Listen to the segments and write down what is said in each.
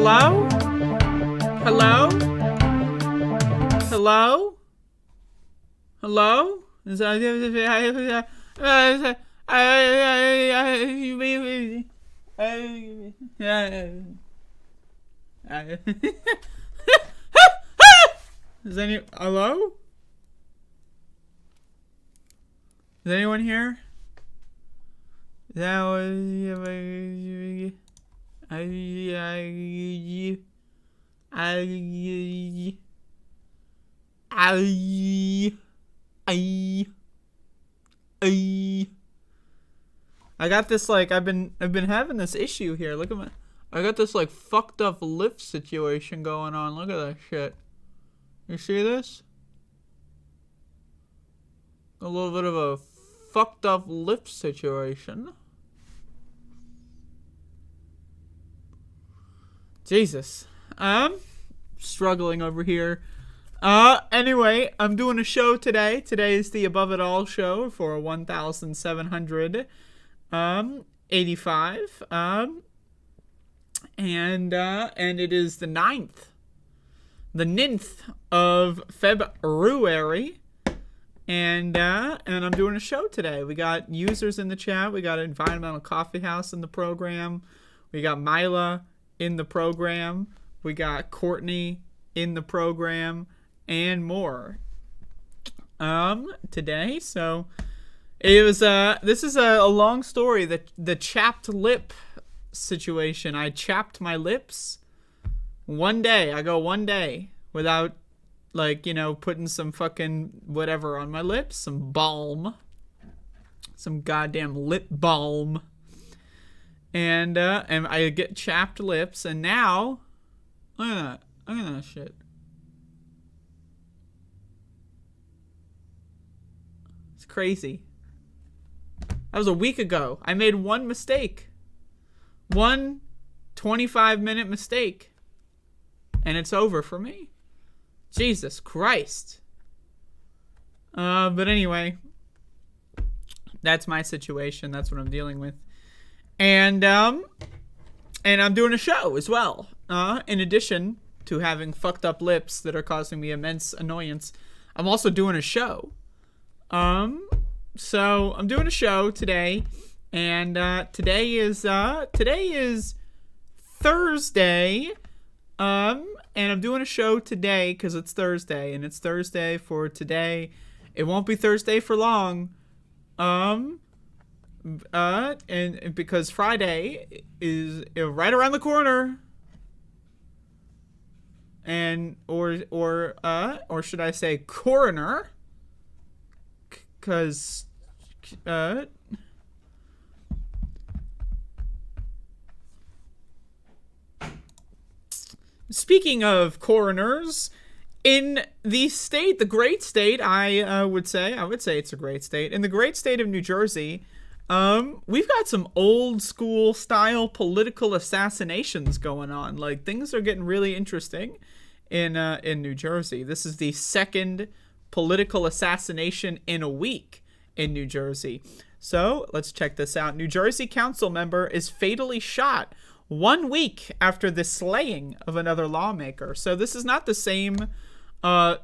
Hello? Hello? Hello? Hello? Is that... Is any... Hello? Is anyone here? That was... I got this, like, I've been having this issue here. Look at my... I got this, like, fucked up lip situation going on. Look at that shit. You see this? A little bit of a fucked up lip situation. Jesus. Struggling over here. Anyway, I'm doing a show today. Today is the Above It All show for 1785. And it is the 9th of February. And I'm doing a show today. We got users in the chat. We got Environmental Coffee House in the program. We got Mila in the program. We got Courtney in the program and more. Today, so it was this is a long story, the chapped lip situation. I chapped my lips one day. I go one day without, like, you know, putting some fucking whatever on my lips, some balm, some goddamn lip balm. And I get chapped lips, and now, look at that. Look at that shit. It's crazy. That was a week ago. I made one mistake. One 25-minute mistake. And it's over for me. Jesus Christ. But anyway, that's my situation. That's what I'm dealing with. And I'm doing a show as well. In addition to having fucked up lips that are causing me immense annoyance, I'm also doing a show. So I'm doing a show today, and today is Thursday. And I'm doing a show today because it's Thursday, and it's Thursday for today. It won't be Thursday for long. And because Friday is right around the corner, and or should I say coroner? Because speaking of coroners, in the state, the great state, I would say it's a great state. In the great state of New Jersey, we've got some old school style political assassinations going on. Like, things are getting really interesting in New Jersey. This is the second political assassination in a week in New Jersey. So let's check this out. New Jersey council member is fatally shot 1 week after the slaying of another lawmaker. So this is not the same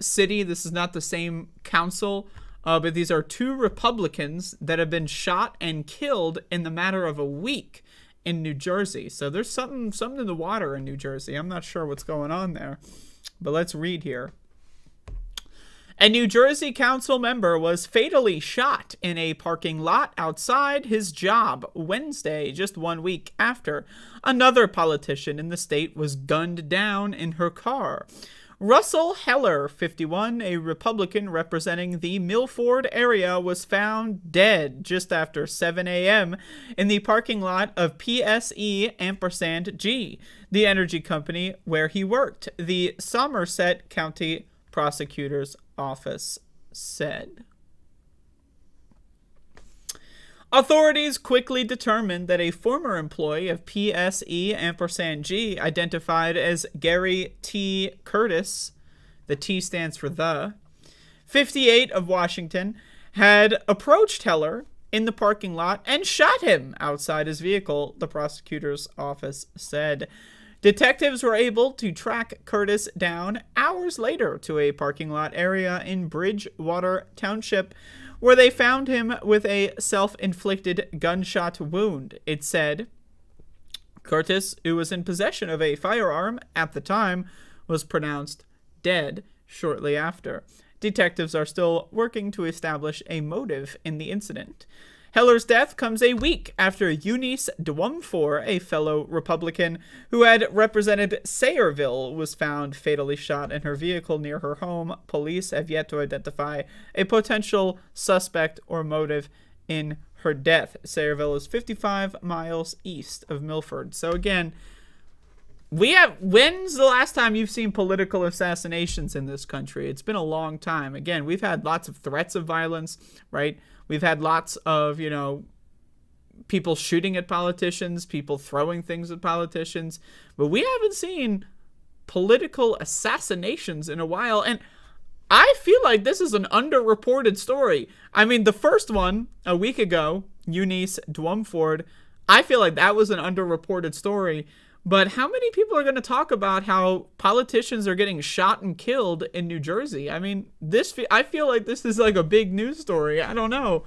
city. This is not the same council. But these are two Republicans that have been shot and killed in the matter of a week in New Jersey. So there's something in the water in New Jersey. I'm not sure what's going on there. But let's read here. A New Jersey council member was fatally shot in a parking lot outside his job Wednesday, just 1 week after another politician in the state was gunned down in her car. Russell Heller, 51, a Republican representing the Milford area, was found dead just after 7 a.m. in the parking lot of PSE&G, the energy company where he worked, the Somerset County Prosecutor's Office said. Authorities quickly determined that a former employee of PSE&G, identified as Gary T. Curtis, the T stands for the, 58 of Washington, had approached Heller in the parking lot and shot him outside his vehicle, the prosecutor's office said. Detectives were able to track Curtis down hours later to a parking lot area in Bridgewater Township, where they found him with a self-inflicted gunshot wound. It said Curtis, who was in possession of a firearm at the time, was pronounced dead shortly after. Detectives are still working to establish a motive in the incident. Heller's death comes a week after Eunice Dwumfor, a fellow Republican who had represented Sayreville, was found fatally shot in her vehicle near her home. Police have yet to identify a potential suspect or motive in her death. Sayreville is 55 miles east of Milford. So again, when's the last time you've seen political assassinations in this country? It's been a long time. Again, we've had lots of threats of violence, right? We've had lots of, people shooting at politicians, people throwing things at politicians, but we haven't seen political assassinations in a while. And I feel like this is an underreported story. I mean, the first one a week ago, Eunice Dwumford, I feel like that was an underreported story. But how many people are going to talk about how politicians are getting shot and killed in New Jersey? I mean, I feel like this is like a big news story. I don't know.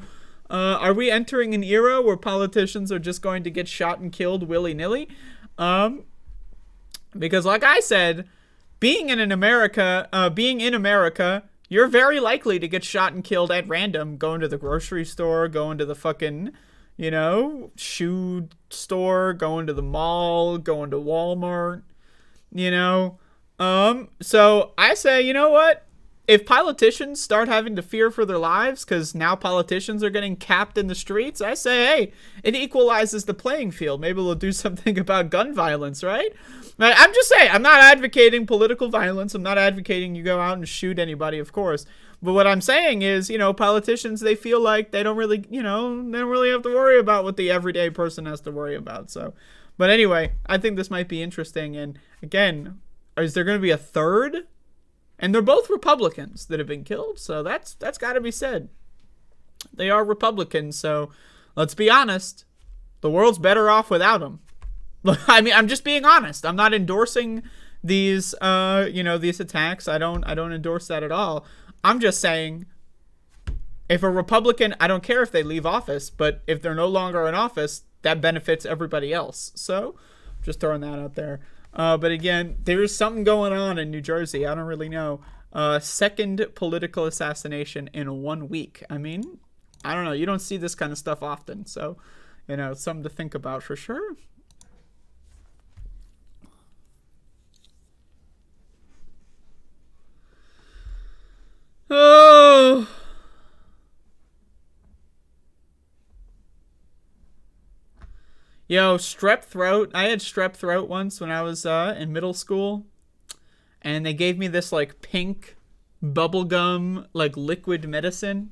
Are we entering an era where politicians are just going to get shot and killed willy-nilly? Because like I said, being in America, you're very likely to get shot and killed at random, going to the grocery store, going to the fucking, shoe store, going to the mall, going to Walmart, So I say, you know what? If politicians start having to fear for their lives because now politicians are getting capped in the streets, I say, hey, it equalizes the playing field. Maybe we'll do something about gun violence, right? I'm just saying, I'm not advocating political violence. I'm not advocating you go out and shoot anybody, of course. But what I'm saying is, politicians, they feel like they don't really, they don't really have to worry about what the everyday person has to worry about. So, but anyway, I think this might be interesting. And again, is there going to be a third? And they're both Republicans that have been killed. So that's got to be said. They are Republicans. So let's be honest. The world's better off without them. I mean, I'm just being honest. I'm not endorsing these, these attacks. I don't endorse that at all. I'm just saying, if a Republican, I don't care if they leave office, but if they're no longer in office, that benefits everybody else. So, just throwing that out there. But again, there's something going on in New Jersey. I don't really know. Second political assassination in 1 week. I mean, I don't know. You don't see this kind of stuff often. So, it's something to think about for sure. Oh. Yo, strep throat. I had strep throat once when I was in middle school. And they gave me this like pink bubblegum like liquid medicine.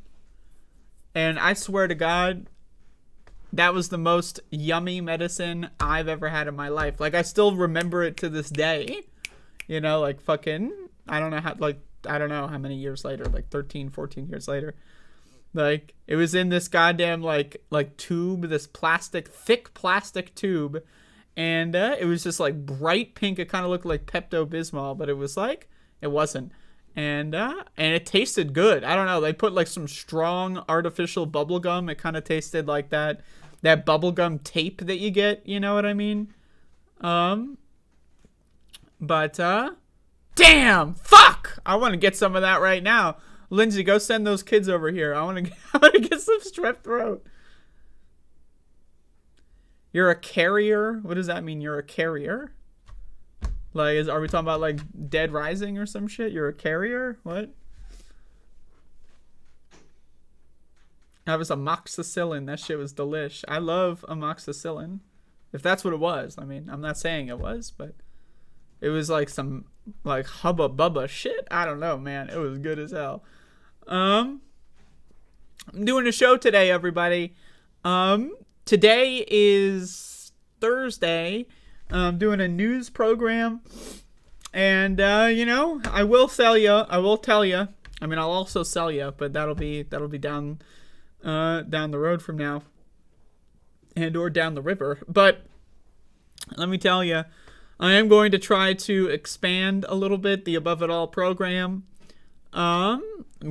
And I swear to God, that was the most yummy medicine I've ever had in my life. Like I still remember it to this day. Like fucking, I don't know how many years later, like 13, 14 years later. Like, it was in this goddamn, like tube, this thick plastic tube. And it was just, like, bright pink. It kind of looked like Pepto-Bismol, but it wasn't. And it tasted good. I don't know. They put, like, some strong artificial bubble gum. It kind of tasted like that bubblegum tape that you get. You know what I mean? Damn! Fuck! I want to get some of that right now. Lindsay, go send those kids over here. I want to get some strep throat. You're a carrier? What does that mean? You're a carrier? Like, are we talking about like Dead Rising or some shit? You're a carrier? What? That was amoxicillin. That shit was delish. I love amoxicillin. If that's what it was. I mean, I'm not saying it was, but it was like some like hubba bubba shit. I don't know, man. It was good as hell. I'm doing a show today, everybody. Today is Thursday. I'm doing a news program. And I will tell you. I mean, I'll also sell you, but that'll be down the road from now. And or down the river. But let me tell you, I am going to try to expand a little bit the Above It All program. I'm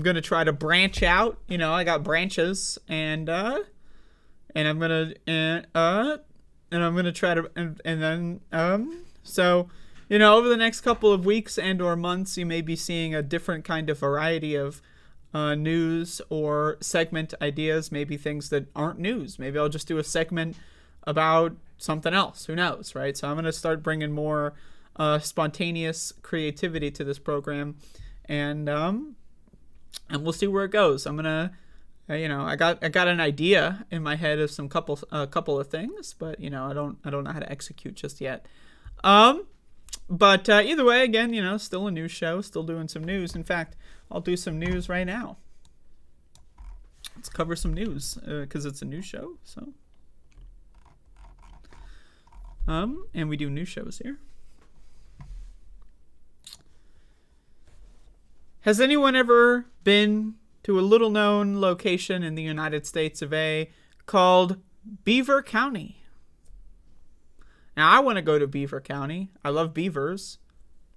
gonna try to branch out. You know, I got branches, and I'm gonna and I'm gonna try to and then so, you know, over the next couple of weeks and or months, you may be seeing a different kind of variety of news or segment ideas. Maybe things that aren't news. Maybe I'll just do a segment about something else. Who knows, right? So I'm gonna start bringing more spontaneous creativity to this program, and we'll see where it goes. I'm gonna, you know, I got an idea in my head of a couple of things, but you know, I don't know how to execute just yet. But either way, again, you know, still a news show, still doing some news. In fact, I'll do some news right now. Let's cover some news because it's a news show. So, and we do news shows here. Has anyone ever been to a little-known location in the United States of A called Beaver County? Now, I want to go to Beaver County. I love beavers.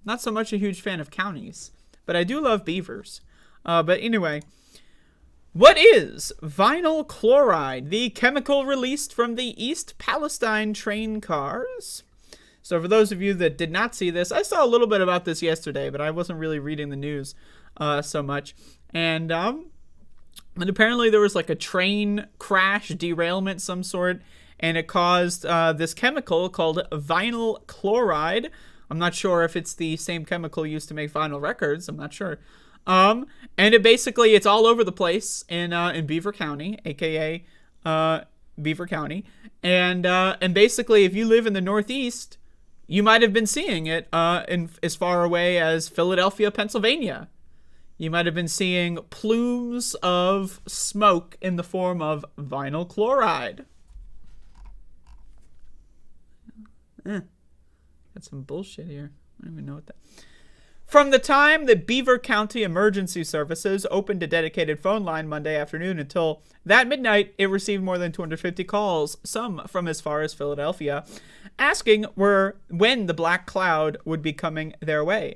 Not so much a huge fan of counties, but I do love beavers. But anyway, what is vinyl chloride, the chemical released from the East Palestine train cars? So for those of you that did not see this, I saw a little bit about this yesterday, but I wasn't really reading the news so much. And apparently there was like a train crash, derailment, some sort, and it caused this chemical called vinyl chloride. I'm not sure if it's the same chemical used to make vinyl records. I'm not sure. And it's all over the place in Beaver County, aka Beaver County. And basically, if you live in the Northeast, you might have been seeing it in as far away as Philadelphia, Pennsylvania. You might have been seeing plumes of smoke in the form of vinyl chloride. Got some bullshit here. I don't even know what that... From the time that Beaver County Emergency Services opened a dedicated phone line Monday afternoon until that midnight, it received more than 250 calls, some from as far as Philadelphia, asking when the black cloud would be coming their way.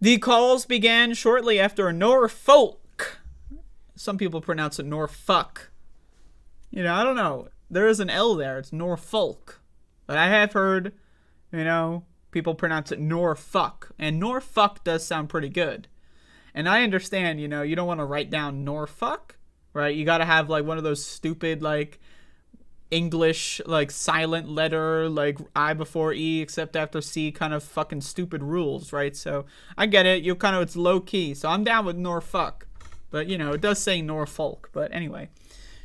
The calls began shortly after Norfolk. Some people pronounce it Norfolk. You know, I don't know. There is an L there. It's Norfolk. But I have heard, you know, people pronounce it Norfolk. And Norfolk does sound pretty good. And I understand, you know, you don't want to write down Norfolk, right? You got to have, like, one of those stupid, like, English, like, silent letter, like, I before E except after C kind of fucking stupid rules, right? So I get it. You kind of, it's low key. So I'm down with Norfolk. But, you know, it does say Norfolk. But anyway.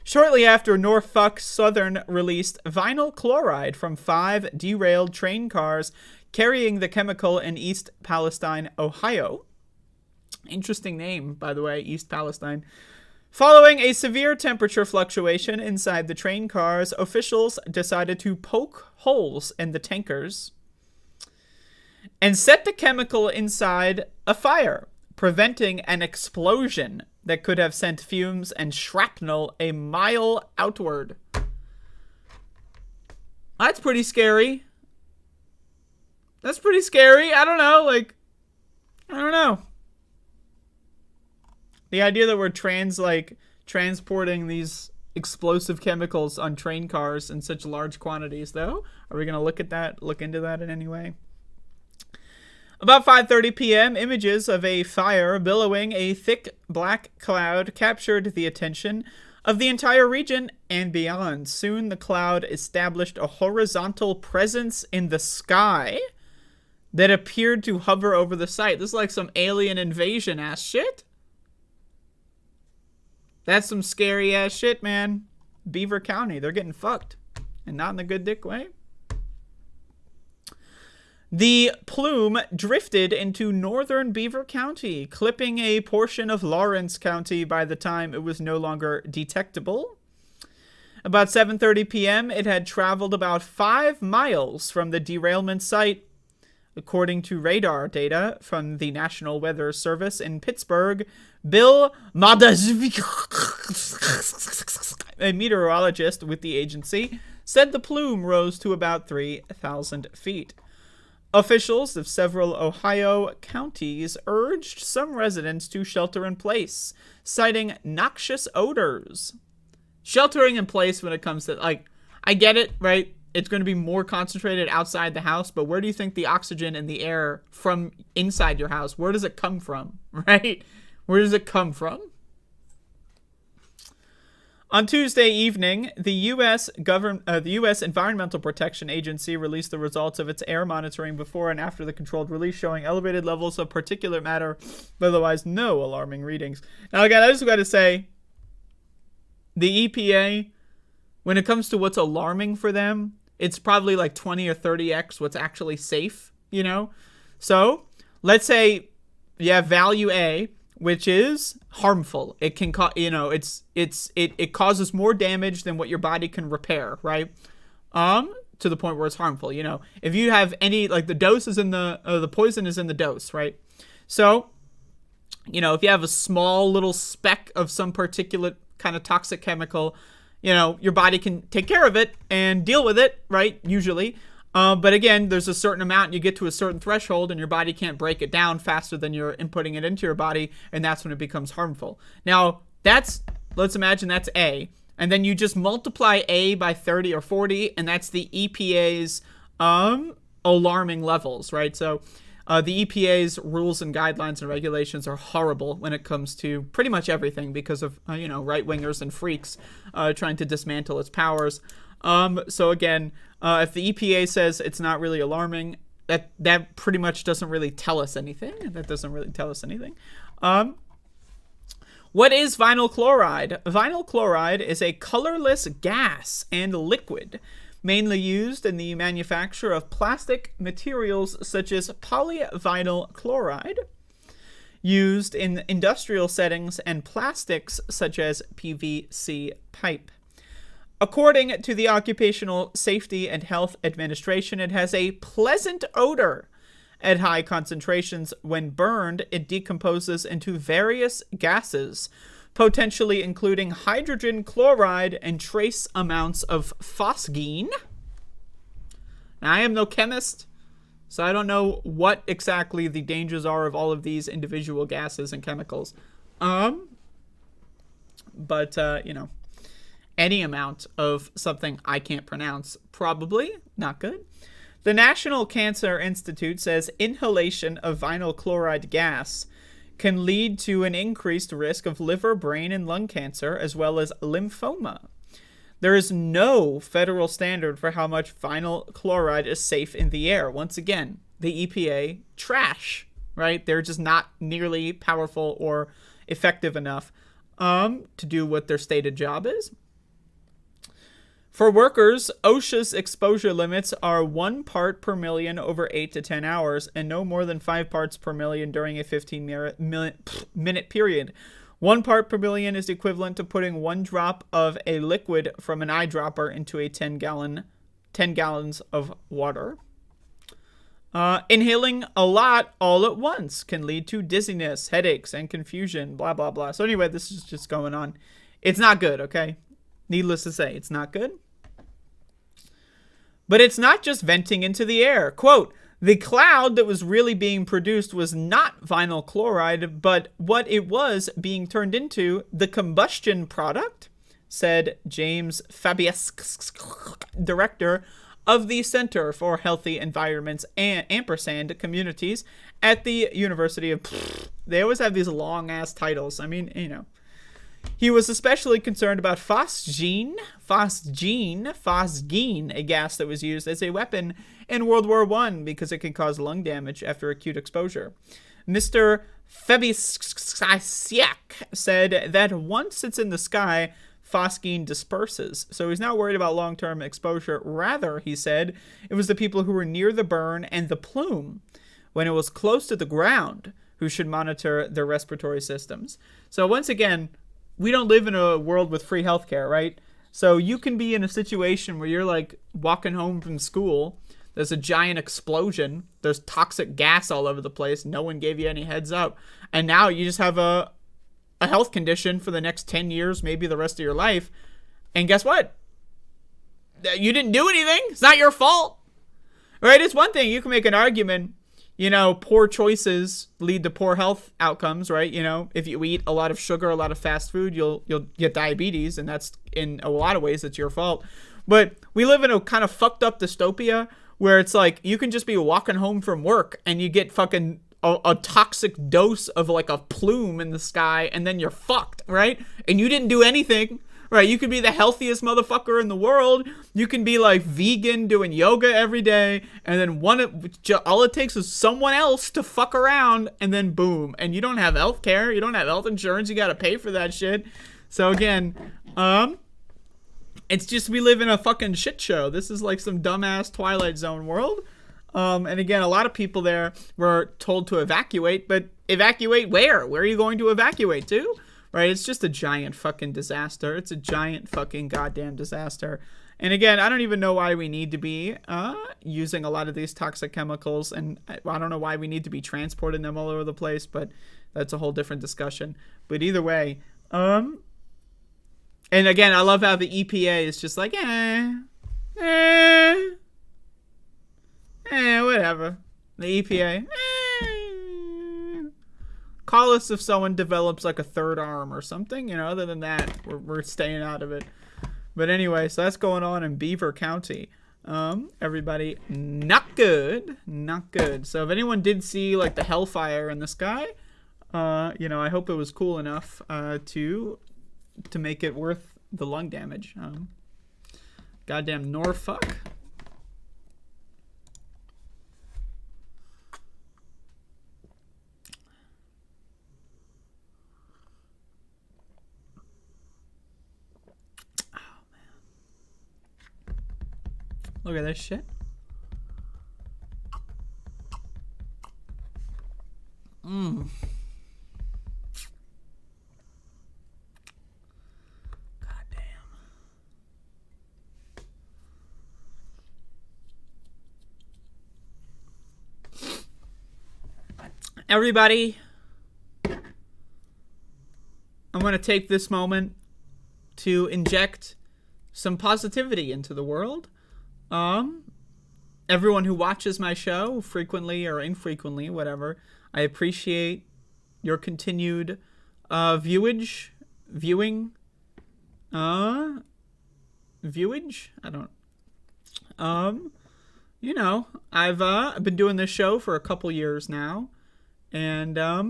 Shortly after, Norfolk Southern released vinyl chloride from 5 derailed train cars carrying the chemical in East Palestine, Ohio. Interesting name, by the way, East Palestine. Following a severe temperature fluctuation inside the train cars, officials decided to poke holes in the tankers and set the chemical inside afire, preventing an explosion that could have sent fumes and shrapnel a mile outward. That's pretty scary. That's pretty scary. I don't know. Like, I don't know. The idea that we're transporting these explosive chemicals on train cars in such large quantities, though. Are we going to look into that in any way? About 5:30 p.m., images of a fire billowing a thick black cloud captured the attention of the entire region and beyond. Soon the cloud established a horizontal presence in the sky that appeared to hover over the site. This is like some alien invasion ass shit. That's some scary ass shit, man. Beaver County, they're getting fucked. And not in the good dick way. The plume drifted into northern Beaver County, clipping a portion of Lawrence County by the time it was no longer detectable. About 7:30 p.m., it had traveled about 5 miles from the derailment site. According to radar data from the National Weather Service in Pittsburgh, Bill Madazvik, a meteorologist with the agency, said the plume rose to about 3,000 feet. Officials of several Ohio counties urged some residents to shelter in place, citing noxious odors. Sheltering in place when it comes to, like, I get it, right? It's going to be more concentrated outside the house, but where do you think the oxygen and the air from inside your house, where does it come from, right? Where does it come from? On Tuesday evening, the U.S. Environmental Protection Agency released the results of its air monitoring before and after the controlled release, showing elevated levels of particulate matter, but otherwise no alarming readings. Now, again, I just got to say, the EPA, when it comes to what's alarming for them, it's probably like 20 or 30x what's actually safe, you know? So, let's say you have value A, which is harmful. It can it causes more damage than what your body can repair, right? To the point where it's harmful. You know, if you have any, like, the dose is in the poison is in the dose, right? So, you know, if you have a small little speck of some particulate kind of toxic chemical, you know, your body can take care of it and deal with it, right? Usually. But again, there's a certain amount, you get to a certain threshold and your body can't break it down faster than you're inputting it into your body, and that's when it becomes harmful. Now, let's imagine that's A, and then you just multiply A by 30 or 40, and that's the EPA's alarming levels, right? So the EPA's rules and guidelines and regulations are horrible when it comes to pretty much everything because of, right-wingers and freaks trying to dismantle its powers. So again, if the EPA says it's not really alarming, that pretty much doesn't really tell us anything. What is vinyl chloride? Vinyl chloride is a colorless gas and liquid, mainly used in the manufacture of plastic materials such as polyvinyl chloride, used in industrial settings, and plastics such as PVC pipe. According to the Occupational Safety and Health Administration, it has a pleasant odor. At high concentrations, when burned, it decomposes into various gases, potentially including hydrogen chloride and trace amounts of phosgene. Now, I am no chemist, so I don't know what exactly the dangers are of all of these individual gases and chemicals. But any amount of something I can't pronounce, probably not good. The National Cancer Institute says inhalation of vinyl chloride gas can lead to an increased risk of liver, brain, and lung cancer, as well as lymphoma. There is no federal standard for how much vinyl chloride is safe in the air. Once again, the EPA, trash, right? They're just not nearly powerful or effective enough to do what their stated job is. For workers, OSHA's exposure limits are 1 part per million over 8 to 10 hours and no more than 5 parts per million during a 15-minute period. 1 part per million is equivalent to putting 1 drop of a liquid from an eyedropper into a 10 gallons of water. Inhaling a lot all at once can lead to dizziness, headaches, and confusion, blah, blah, blah. So anyway, this is just going on. It's not good, okay? Needless to say, it's not good. But it's not just venting into the air. Quote, the cloud that was really being produced was not vinyl chloride, but what it was being turned into, the combustion product, said James Fabius, director of the Center for Healthy Environments and ampersand Communities at the University of... They always have these long-ass titles. I mean, He was especially concerned about phosgene, a gas that was used as a weapon in World War I because it can cause lung damage after acute exposure. Mr. Febisiak said that once it's in the sky, phosgene disperses. So he's not worried about long-term exposure. Rather, he said, it was the people who were near the burn and the plume when it was close to the ground who should monitor their respiratory systems. So once again, we don't live in a world with free healthcare, right? So you can be in a situation where you're like walking home from school. There's a giant explosion. There's toxic gas all over the place. No one gave you any heads up. And now you just have a health condition for the next 10 years, maybe the rest of your life. And guess what? You didn't do anything. It's not your fault. Right? It's one thing. You can make an argument, poor choices lead to poor health outcomes, right? If you eat a lot of sugar, a lot of fast food, you'll get diabetes, and that's, in a lot of ways, it's your fault. But we live in a kind of fucked up dystopia where it's like you can just be walking home from work and you get fucking a toxic dose of like a plume in the sky, and then you're fucked, right? And you didn't do anything. Right, you could be the healthiest motherfucker in the world. You can be like vegan, doing yoga every day, and then all it takes is someone else to fuck around, and then boom, and you don't have health care, you don't have health insurance, you gotta pay for that shit. So again, it's just, we live in a fucking shit show. This is like some dumbass Twilight Zone world. And again, a lot of people there were told to evacuate, but evacuate where? Where are you going to evacuate to? Right, it's just a giant fucking disaster. It's a giant fucking goddamn disaster. And again, I don't even know why we need to be using a lot of these toxic chemicals, and I don't know why we need to be transporting them all over the place, but that's a whole different discussion. But either way, and again, I love how the EPA is just like, whatever. The EPA, call us if someone develops like a third arm or something. Other than that, we're staying out of it. But anyway, so that's going on in Beaver County. Everybody, not good. So if anyone did see like the hellfire in the sky, I hope it was cool enough to make it worth the lung damage. Goddamn Norfolk. Look at this shit. God damn. Everybody, I'm going to take this moment to inject some positivity into the world. Everyone who watches my show frequently or infrequently, whatever, I appreciate your continued viewage. I don't. I've been doing this show for a couple years now, and I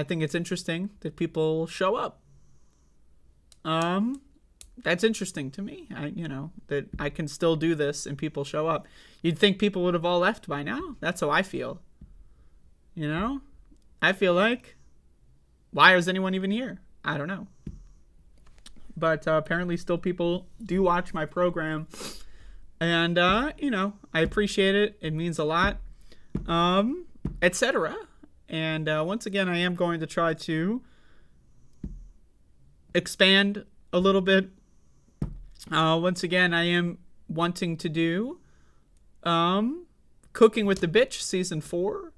think it's interesting that people show up. That's interesting to me. That I can still do this and people show up. You'd think people would have all left by now. That's how I feel. I feel like, why is anyone even here? I don't know. But apparently still people do watch my program. And, I appreciate it. It means a lot, etc. And once again, I am going to try to expand a little bit. Once again, I am wanting to do Cooking with the Bitch Season 4,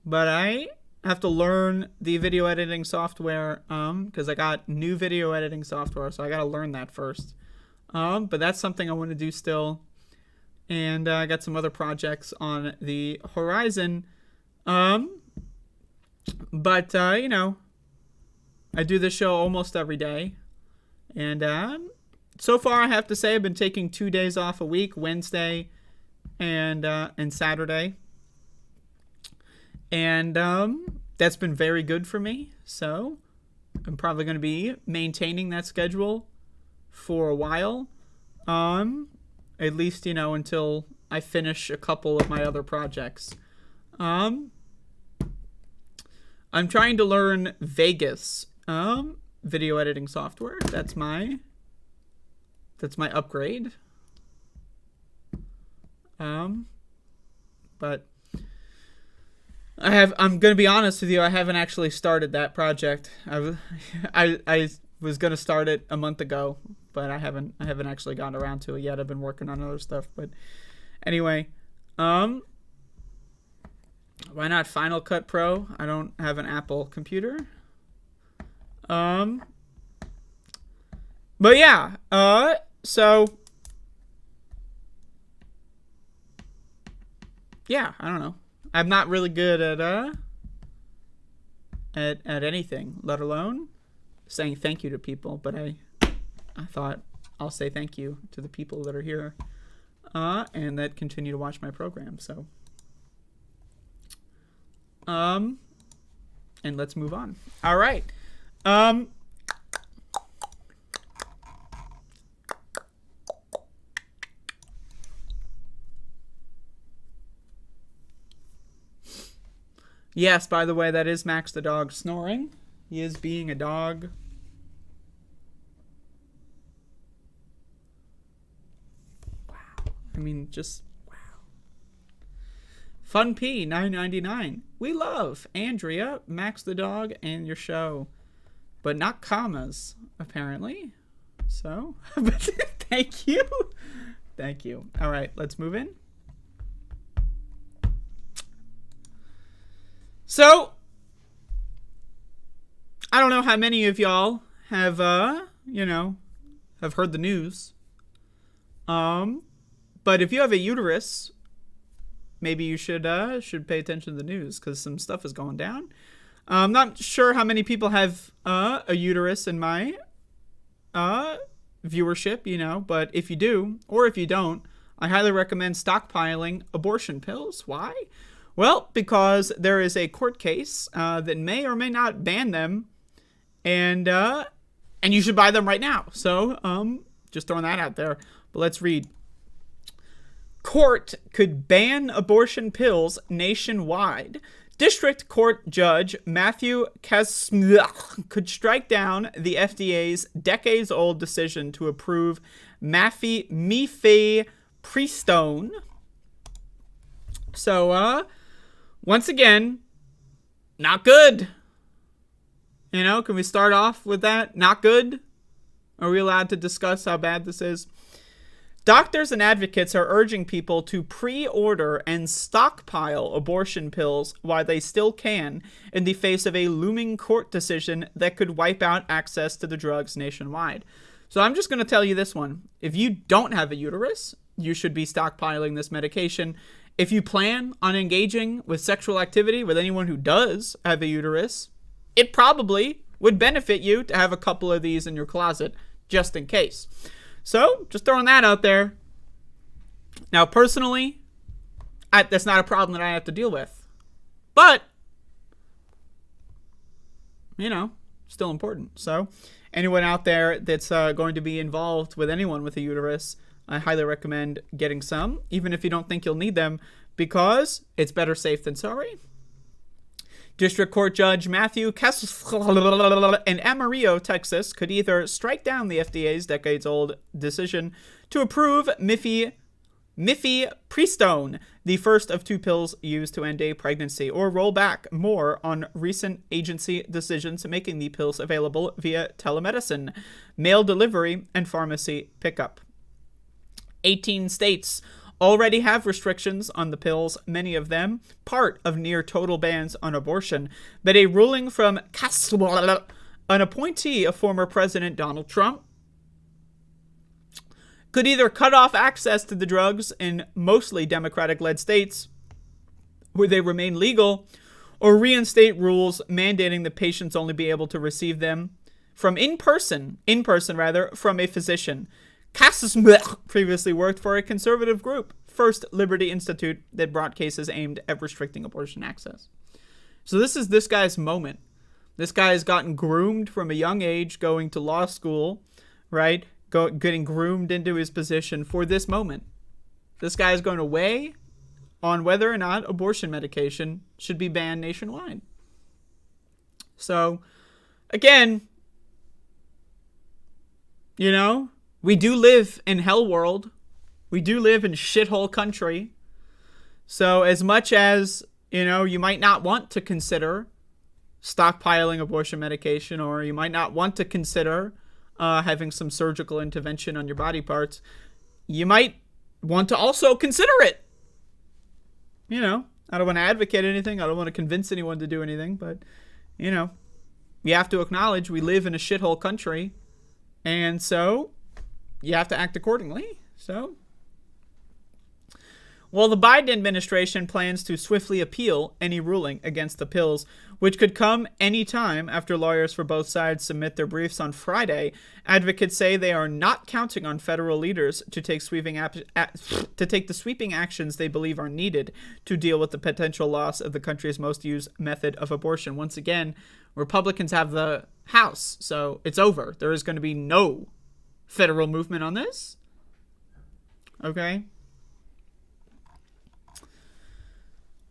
but I have to learn the video editing software because I got new video editing software, so I got to learn that first. But that's something I want to do still, and I got some other projects on the horizon. But I do this show almost every day, and so far, I have to say I've been taking 2 days off a week, Wednesday and Saturday. And that's been very good for me. So I'm probably going to be maintaining that schedule for a while. At least, until I finish a couple of my other projects. I'm trying to learn Vegas video editing software. That's my upgrade. But I'm gonna be honest with you, I haven't actually started that project. I was gonna start it a month ago, but I haven't actually gotten around to it yet. I've been working on other stuff. But anyway, why not Final Cut Pro? I don't have an Apple computer. But yeah, so yeah, I don't know. I'm not really good at anything, let alone saying thank you to people. But I thought I'll say thank you to the people that are here and that continue to watch my program. So, and let's move on. All right. Yes, by the way, that is Max the dog snoring. He is being a dog. Wow. I mean, just wow. Fun P, $9.99. We love Andrea, Max the dog, and your show. But not commas, apparently. So, thank you. Thank you. All right, let's move in. So, I don't know how many of y'all have, have heard the news. But if you have a uterus, maybe you should pay attention to the news because some stuff is going down. I'm not sure how many people have a uterus in my viewership, but if you do, or if you don't, I highly recommend stockpiling abortion pills. Why? Well, because there is a court case that may or may not ban them, and you should buy them right now. So, just throwing that out there. But let's read. Court could ban abortion pills nationwide. District Court Judge Matthew could strike down the FDA's decades-old decision to approve mifepristone. So, once again, not good. Can we start off with that? Not good? Are we allowed to discuss how bad this is? Doctors and advocates are urging people to pre-order and stockpile abortion pills while they still can in the face of a looming court decision that could wipe out access to the drugs nationwide. So I'm just going to tell you this one. If you don't have a uterus, you should be stockpiling this medication. If you plan on engaging with sexual activity with anyone who does have a uterus, it probably would benefit you to have a couple of these in your closet just in case. So, just throwing that out there. Now, personally, that's not a problem that I have to deal with. But, still important. So, anyone out there that's going to be involved with anyone with a uterus, I highly recommend getting some, even if you don't think you'll need them, because it's better safe than sorry. District Court Judge Matthew in Amarillo, Texas, could either strike down the FDA's decades-old decision to approve mifepristone, the first of two pills used to end a pregnancy, or roll back more on recent agency decisions making the pills available via telemedicine, mail delivery, and pharmacy pickup. 18 states already have restrictions on the pills, many of them part of near total bans on abortion. But a ruling from an appointee of former President Donald Trump could either cut off access to the drugs in mostly Democratic-led states where they remain legal, or reinstate rules mandating that patients only be able to receive them from in person from a physician. Cassis previously worked for a conservative group, First Liberty Institute, that brought cases aimed at restricting abortion access. So this is this guy's moment. This guy has gotten groomed from a young age, going to law school, right? Getting groomed into his position for this moment. This guy is going to weigh on whether or not abortion medication should be banned nationwide. So, again, we do live in hell world. We do live in shithole country. So as much as, you might not want to consider stockpiling abortion medication, or you might not want to consider having some surgical intervention on your body parts, you might want to also consider it. I don't want to advocate anything. I don't want to convince anyone to do anything. But, you have to acknowledge we live in a shithole country. And so you have to act accordingly. So, While the Biden administration plans to swiftly appeal any ruling against the pills, which could come any time after lawyers for both sides submit their briefs on Friday, advocates say they are not counting on federal leaders to take the sweeping actions they believe are needed to deal with the potential loss of the country's most used method of abortion. Once again, Republicans have the House, so it's over. There is going to be no federal movement on this. Okay?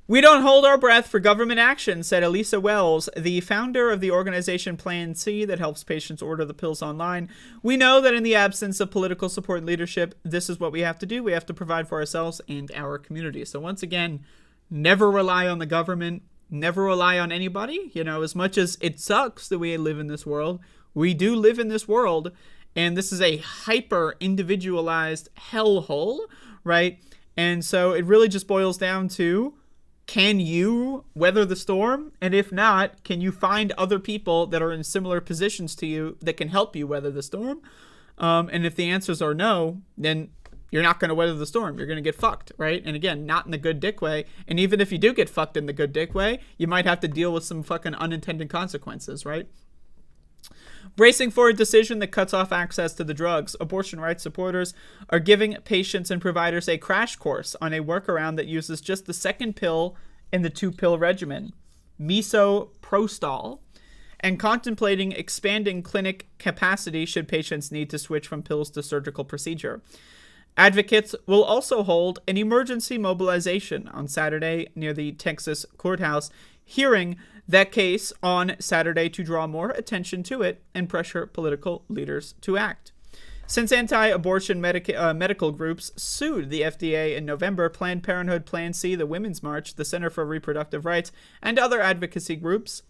We don't hold our breath for government action, said Elisa Wells, the founder of the organization Plan C that helps patients order the pills online. We know that in the absence of political support and leadership, this is what we have to do. We have to provide for ourselves and our community. So once again, never rely on the government, never rely on anybody. You know, as much as it sucks that we live in this world, we do live in this world, and this is a hyper individualized hellhole, right? And so it really just boils down to, can you weather the storm? And if not, can you find other people that are in similar positions to you that can help you weather the storm? And if the answers are no, then you're not going to weather the storm. You're going to get fucked, right? And again, not in the good dick way. And even if you do get fucked in the good dick way, you might have to deal with some fucking unintended consequences, right? Bracing for a decision that cuts off access to the drugs, abortion rights supporters are giving patients and providers a crash course on a workaround that uses just the second pill in the 2-pill regimen, misoprostol, and contemplating expanding clinic capacity should patients need to switch from pills to surgical procedure. Advocates will also hold an emergency mobilization on Saturday near the Texas courthouse, hearing that case on Saturday to draw more attention to it and pressure political leaders to act. Since anti-abortion medical groups sued the FDA in November, Planned Parenthood, Plan C, the Women's March, the Center for Reproductive Rights, and other advocacy groups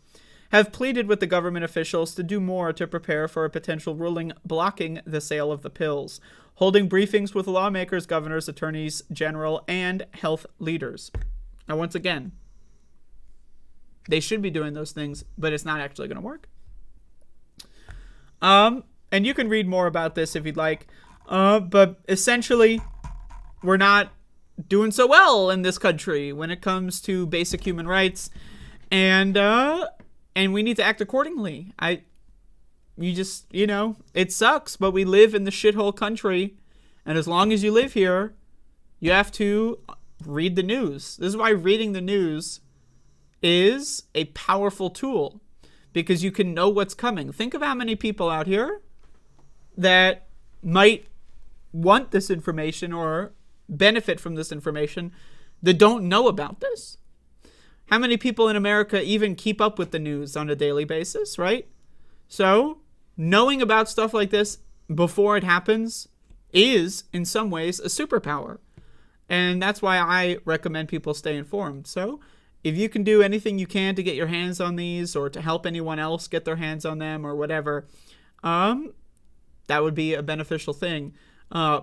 have pleaded with the government officials to do more to prepare for a potential ruling blocking the sale of the pills, holding briefings with lawmakers, governors, attorneys general, and health leaders. Now, once again, they should be doing those things, but it's not actually going to work. And you can read more about this if you'd like. But essentially, we're not doing so well in this country when it comes to basic human rights, and we need to act accordingly. It sucks, but we live in the shithole country, and as long as you live here, you have to read the news. This is why reading the news is a powerful tool, because you can know what's coming. Think of how many people out here that might want this information or benefit from this information that don't know about this. How many people in America even keep up with the news on a daily basis, right? So knowing about stuff like this before it happens is, in some ways, a superpower. And that's why I recommend people stay informed. So if you can do anything you can to get your hands on these or to help anyone else get their hands on them or whatever, that would be a beneficial thing.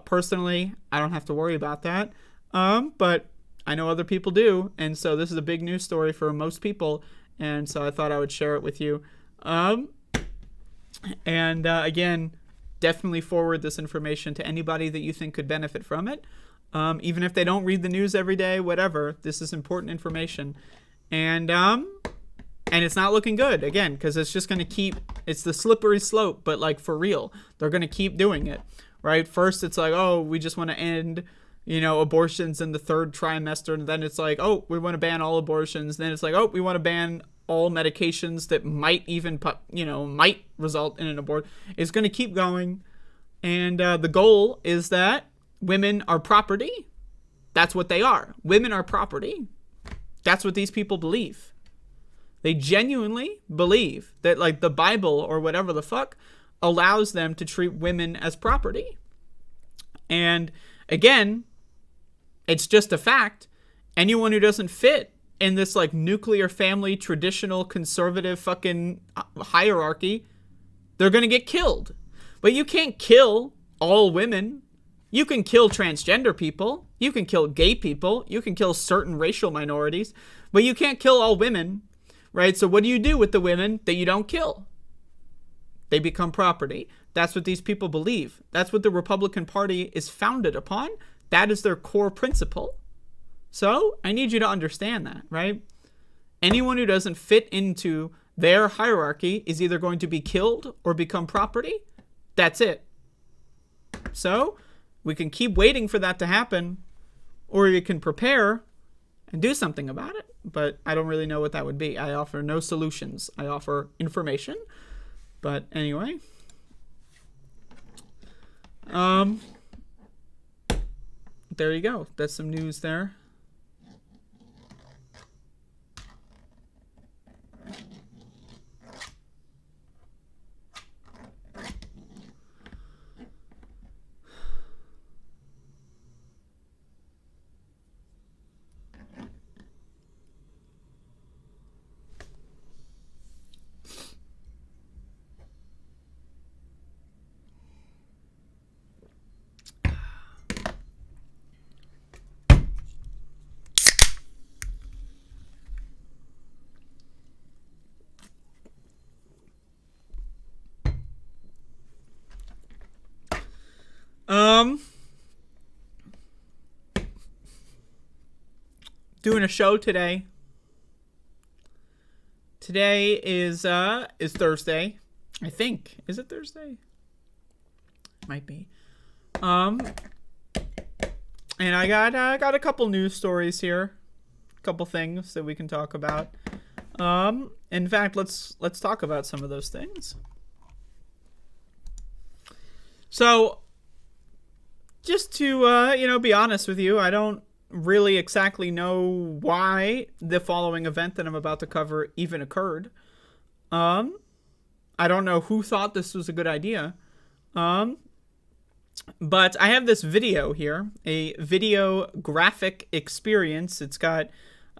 Personally, I don't have to worry about that. But I know other people do. And so this is a big news story for most people. And so I thought I would share it with you. Again, definitely forward this information to anybody that you think could benefit from it. Even if they don't read the news every day, whatever, this is important information. And it's not looking good, again, because it's just going to keep, it's the slippery slope, but like for real, they're going to keep doing it, right? First, it's like, oh, we just want to end, abortions in the 3rd trimester. And then it's like, oh, we want to ban all abortions. Then it's like, oh, we want to ban all medications that might even, might result in an abortion. It's going to keep going. And the goal is that women are property. That's what they are. Women are property. That's what these people believe. They genuinely believe that, like, the Bible or whatever the fuck allows them to treat women as property. And again, it's just a fact. Anyone who doesn't fit in this, like, nuclear family, traditional, conservative fucking hierarchy, they're going to get killed. But you can't kill all women. You can kill transgender people. You can kill gay people. You can kill certain racial minorities. But you can't kill all women, right? So what do you do with the women that you don't kill? They become property. That's what these people believe. That's what the Republican Party is founded upon. That is their core principle. So I need you to understand that, right? Anyone who doesn't fit into their hierarchy is either going to be killed or become property. That's it. So we can keep waiting for that to happen, or we can prepare and do something about it. But I don't really know what that would be. I offer no solutions. I offer information. But anyway. There you go. That's some news there. Doing a show today. Today is Thursday, I think. Is it Thursday? Might be. And I got a couple news stories here, a couple things that we can talk about. In fact, let's talk about some of those things. So, just to be honest with you, I don't really exactly know why the following event that I'm about to cover even occurred. I don't know who thought this was a good idea. But I have this video here, a video graphic experience. It's got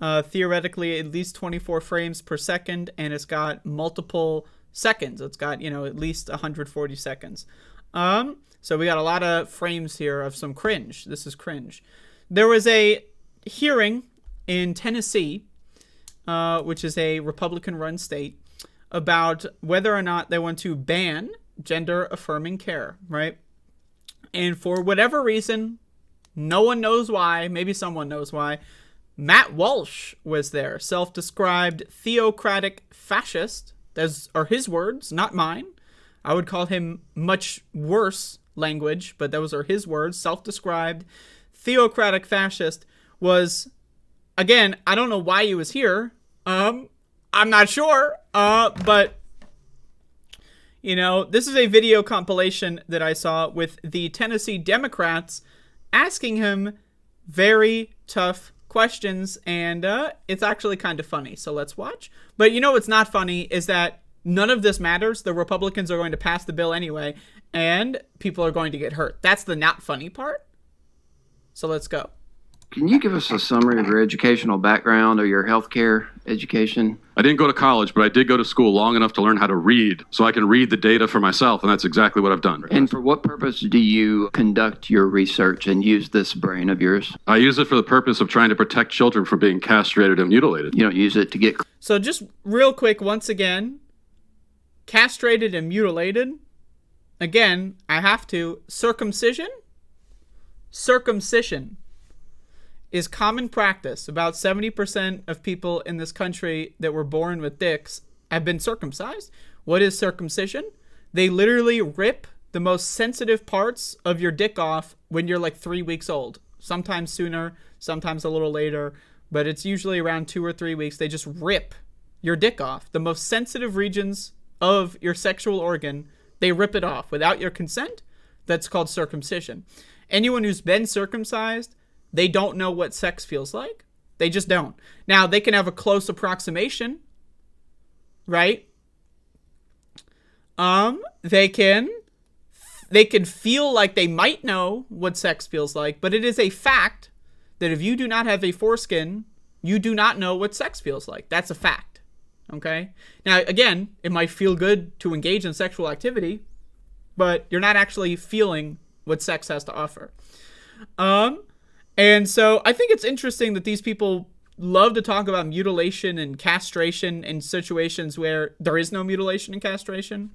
theoretically at least 24 frames per second, and it's got multiple seconds. It's got, at least 140 seconds. So we got a lot of frames here of some cringe. This is cringe. There was a hearing in Tennessee, which is a Republican-run state, about whether or not they want to ban gender-affirming care, right? And for whatever reason, no one knows why, maybe someone knows why, Matt Walsh was there, self-described theocratic fascist. Those are his words, not mine. I would call him much worse language, but those are his words, self-described theocratic fascist. Was, again, I don't know why he was here. I'm not sure. But, this is a video compilation that I saw with the Tennessee Democrats asking him very tough questions, and it's actually kind of funny. So let's watch. But what's not funny is that none of this matters. The Republicans are going to pass the bill anyway, and people are going to get hurt. That's the not funny part. So let's go. Can you give us a summary of your educational background or your healthcare education? I didn't go to college, but I did go to school long enough to learn how to read, so I can read the data for myself, and that's exactly what I've done. And for what purpose do you conduct your research and use this brain of yours? I use it for the purpose of trying to protect children from being castrated and mutilated. You don't use it to get... So just real quick, once again, castrated and mutilated. Again, I have to. Circumcision is common practice. About 70% of people in this country that were born with dicks have been circumcised. What is circumcision? They literally rip the most sensitive parts of your dick off when you're like 3 weeks old. Sometimes sooner, sometimes a little later, but it's usually around 2 or 3 weeks. They just rip your dick off. The most sensitive regions of your sexual organ, they rip it off without your consent. That's called circumcision. Anyone who's been circumcised, they don't know what sex feels like. They just don't. Now, they can have a close approximation, right? They can feel like they might know what sex feels like, but it is a fact that if you do not have a foreskin, you do not know what sex feels like. That's a fact, okay? Now, again, it might feel good to engage in sexual activity, but you're not actually feeling what sex has to offer. And so I think it's interesting that these people love to talk about mutilation and castration in situations where there is no mutilation and castration,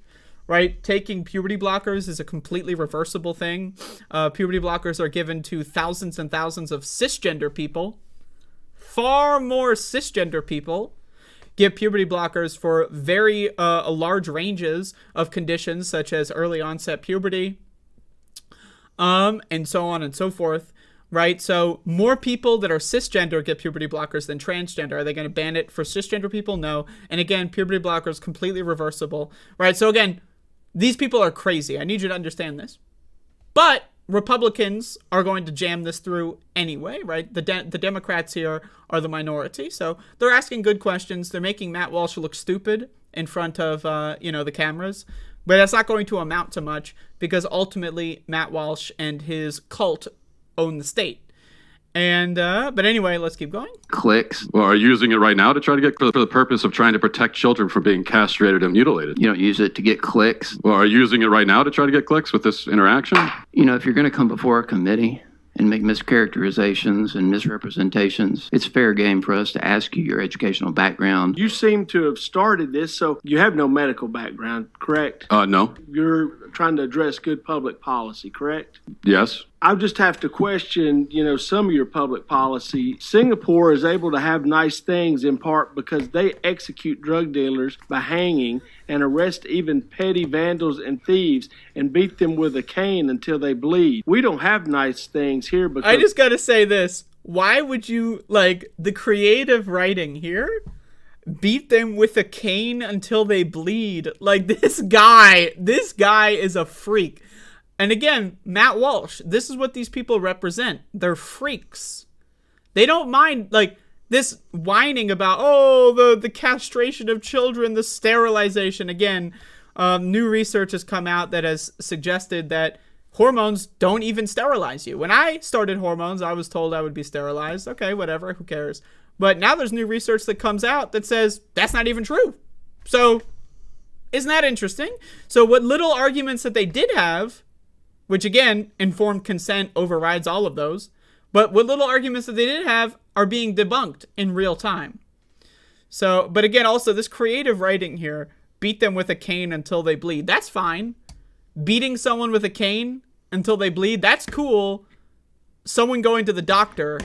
right? Taking puberty blockers is a completely reversible thing. Puberty blockers are given to thousands and thousands of cisgender people, far more cisgender people get puberty blockers for very large ranges of conditions such as early onset puberty, and so on and so forth, right? So more people that are cisgender get puberty blockers than transgender. Are they going to ban it for cisgender people? No. And again, puberty blockers completely reversible, right? So again, these people are crazy. I need you to understand this. But Republicans are going to jam this through anyway, right? The Democrats here are the minority, so they're asking good questions. They're making Matt Walsh look stupid in front of the cameras, but that's not going to amount to much because ultimately Matt Walsh and his cult own the state. And but anyway, let's keep going. Clicks. Well, are you using it right now to try to get for the purpose of trying to protect children from being castrated and mutilated? You don't use it to get clicks. Well, are you using it right now to try to get clicks with this interaction? If you're going to come before a committee and make mischaracterizations and misrepresentations, it's fair game for us to ask you your educational background. You seem to have started this, so you have no medical background, correct? No. You're trying to address good public policy, correct? Yes. I just have to question, some of your public policy. Singapore is able to have nice things in part because they execute drug dealers by hanging and arrest even petty vandals and thieves and beat them with a cane until they bleed. We don't have nice things here because... I just gotta say this. Why would you, the creative writing here? Beat them with a cane until they bleed. This guy is a freak. And again, Matt Walsh, this is what these people represent. They're freaks. They don't mind, this whining about, the castration of children, the sterilization. Again, new research has come out that has suggested that hormones don't even sterilize you. When I started hormones, I was told I would be sterilized. Okay, whatever, who cares? But now there's new research that comes out that says that's not even true. So, isn't that interesting? So what little arguments that they did have, which again, informed consent overrides all of those, but what little arguments that they did have are being debunked in real time. So, but again, also this creative writing here, beat them with a cane until they bleed. That's fine. Beating someone with a cane until they bleed, that's cool. Someone going to the doctor,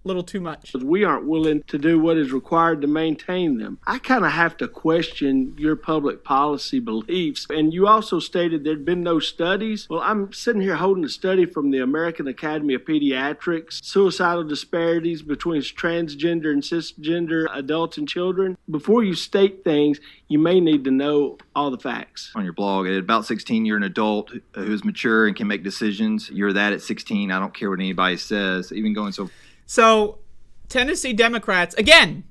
little too much. We aren't willing to do what is required to maintain them. I kind of have to question your public policy beliefs. And you also stated there'd been no studies. Well, I'm sitting here holding a study from the American Academy of Pediatrics, suicidal disparities between transgender and cisgender adults and children. Before you state things, you may need to know all the facts. On your blog, at about 16, you're an adult who's mature and can make decisions. You're that at 16. I don't care what anybody says, even going So, Tennessee Democrats, again,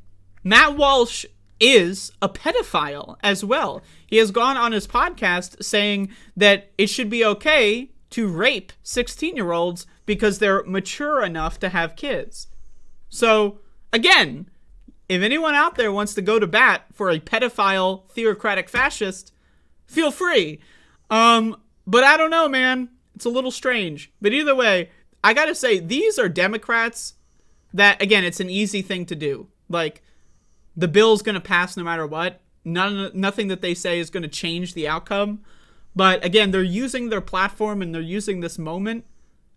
Matt Walsh is a pedophile as well. He has gone on his podcast saying that it should be okay to rape 16-year-olds because they're mature enough to have kids. So, again, if anyone out there wants to go to bat for a pedophile theocratic fascist, feel free. But I don't know, man. It's a little strange. But either way, I gotta say, these are Democrats that, again, it's an easy thing to do. The bill's going to pass no matter what. Nothing that they say is going to change the outcome. But, again, they're using their platform and they're using this moment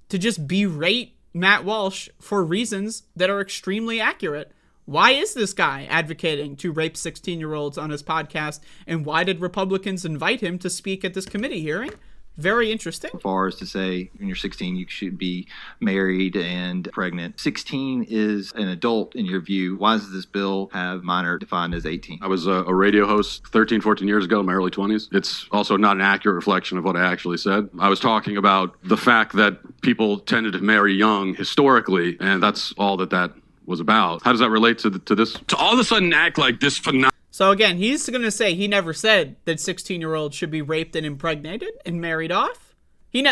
to just berate Matt Walsh for reasons that are extremely accurate. Why is this guy advocating to rape 16-year-olds on his podcast? And why did Republicans invite him to speak at this committee hearing? Very interesting. as far as to say when you're 16, you should be married and pregnant. 16 is an adult in your view. Why does this bill have minor defined as 18? I was a radio host 13, 14 years ago in my early 20s. It's also not an accurate reflection of what I actually said. I was talking about the fact that people tended to marry young historically, and that's all that was about. How does that relate to this? To all of a sudden act like this phenomenon. So again, he's going to say he never said that 16-year-olds should be raped and impregnated and married off. He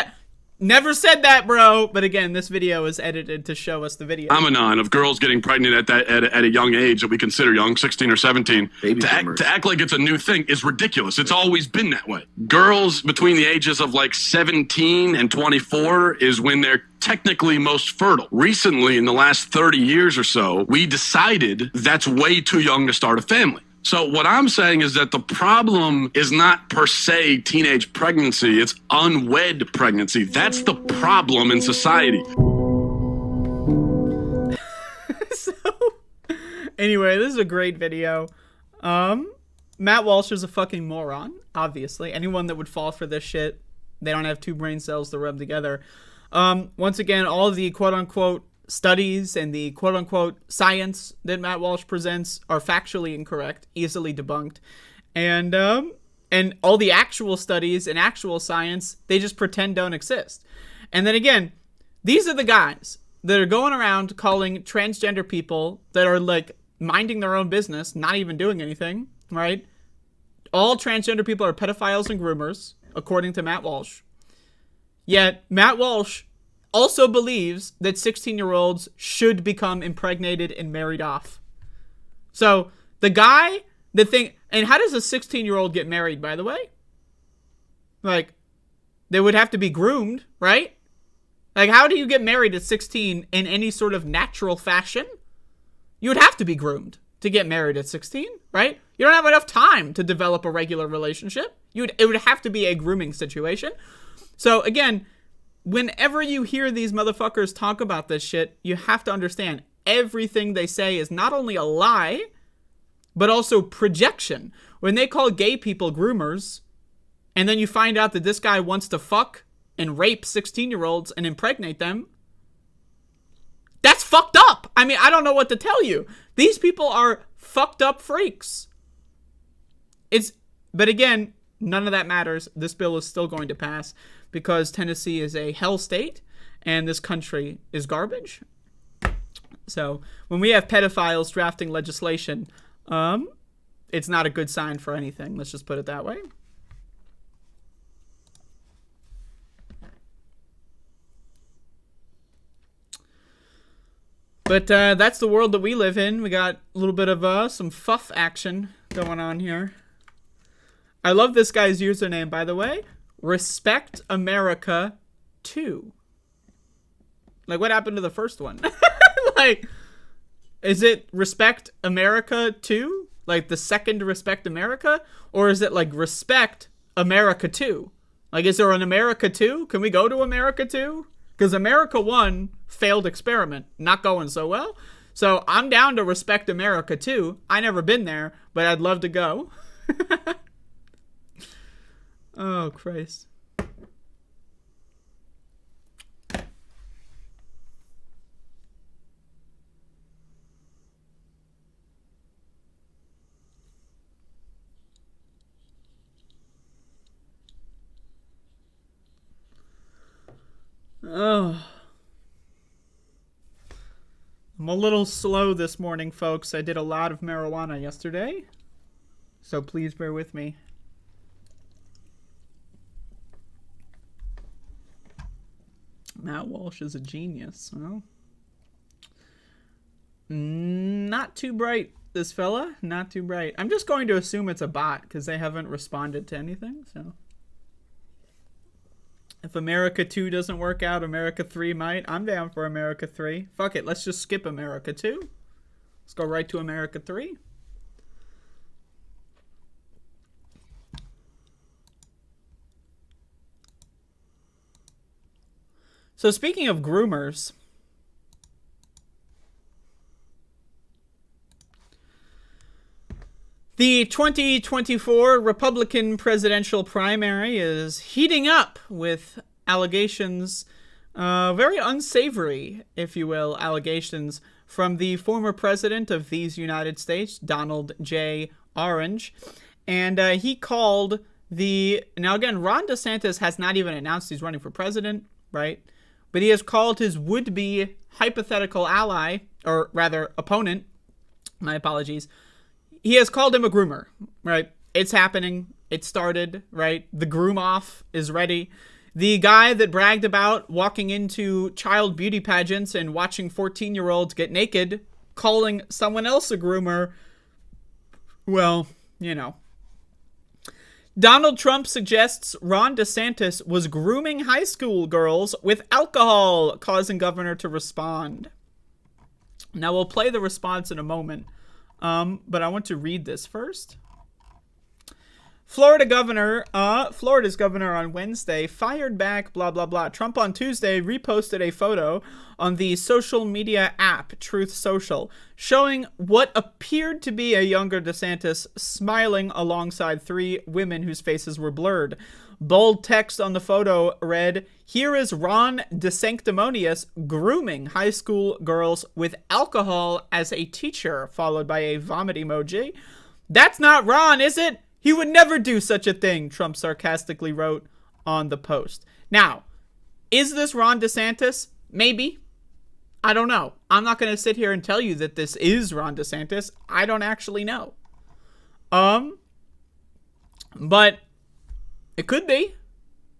never said that, bro. But again, this video is edited to show us the video. Phenomenon of girls getting pregnant at a young age that we consider young, 16 or 17. To act like it's a new thing is ridiculous. It's always been that way. Girls between the ages of like 17 and 24 is when they're technically most fertile. Recently, in the last 30 years or so, we decided that's way too young to start a family. So what I'm saying is that the problem is not per se teenage pregnancy, it's unwed pregnancy. That's the problem in society. So Anyway, this is a great video. Matt Walsh is a fucking moron, obviously. Anyone that would fall for this shit, they don't have two brain cells to rub together. Once again, all of the quote-unquote studies and the quote-unquote science that Matt Walsh presents are factually incorrect, easily debunked. And all the actual studies and actual science, they just pretend don't exist. And then again, these are the guys that are going around calling transgender people that are like minding their own business, not even doing anything, right? All transgender people are pedophiles and groomers, according to Matt Walsh. Yet, Matt Walsh also believes that 16-year-olds should become impregnated and married off. So, the guy that and how does a 16-year-old get married, by the way? Like, they would have to be groomed, right? Like, how do you get married at 16 in any sort of natural fashion? You would have to be groomed to get married at 16, right? You don't have enough time to develop a regular relationship. It would have to be a grooming situation. So, again, whenever you hear these motherfuckers talk about this shit, you have to understand everything they say is not only a lie, but also projection. When they call gay people groomers, and then you find out that this guy wants to fuck and rape 16-year-olds and impregnate them, that's fucked up. I mean, I don't know what to tell you. These people are fucked up freaks. But again, none of that matters. This bill is still going to pass because Tennessee is a hell state and this country is garbage. So when we have pedophiles drafting legislation, it's not a good sign for anything. Let's just put it that way. But that's the world that we live in. We got a little bit of some fuff action going on here. I love this guy's username, by the way. Respect America 2. Like, what happened to the first one? Like, is it Respect America 2? Like, the second Respect America? Or is it, like, Respect America 2? Like, is there an America 2? Can we go to America 2? Because America 1, failed experiment, not going so well. So I'm down to Respect America 2. I never been there, but I'd love to go. Oh, Christ. Oh. I'm a little slow this morning, folks. I did a lot of marijuana yesterday, so please bear with me. Matt Walsh is a genius. Well, not too bright, this fella. Not too bright. I'm just going to assume it's a bot because they haven't responded to anything, so... If America 2 doesn't work out, America 3 might. I'm down for America 3. Fuck it, let's just skip America 2. Let's go right to America 3. So speaking of groomers, the 2024 Republican presidential primary is heating up with allegations, very unsavory, if you will, allegations from the former president of these United States, Donald J. Orange. And he called now again, Ron DeSantis has not even announced he's running for president, right? But he has called his would-be hypothetical ally, or rather opponent, my apologies, he has called him a groomer, right? It's happening. It started, right? The groom off is ready. The guy that bragged about walking into child beauty pageants and watching 14-year-olds get naked, calling someone else a groomer, well, you know. Donald Trump suggests Ron DeSantis was grooming high school girls with alcohol, causing governor to respond. Now, we'll play the response in a moment. But I want to read this first. Florida's governor on Wednesday fired back, blah, blah, blah. Trump on Tuesday reposted a photo on the social media app Truth Social, showing what appeared to be a younger DeSantis smiling alongside 3 women whose faces were blurred. Bold text on the photo read, "Here is Ron DeSanctimonious grooming high school girls with alcohol as a teacher," followed by a vomit emoji. "That's not Ron, is it? He would never do such a thing," Trump sarcastically wrote on the post. Now, is this Ron DeSantis? Maybe. I don't know. I'm not going to sit here and tell you that this is Ron DeSantis. I don't actually know. But it could be.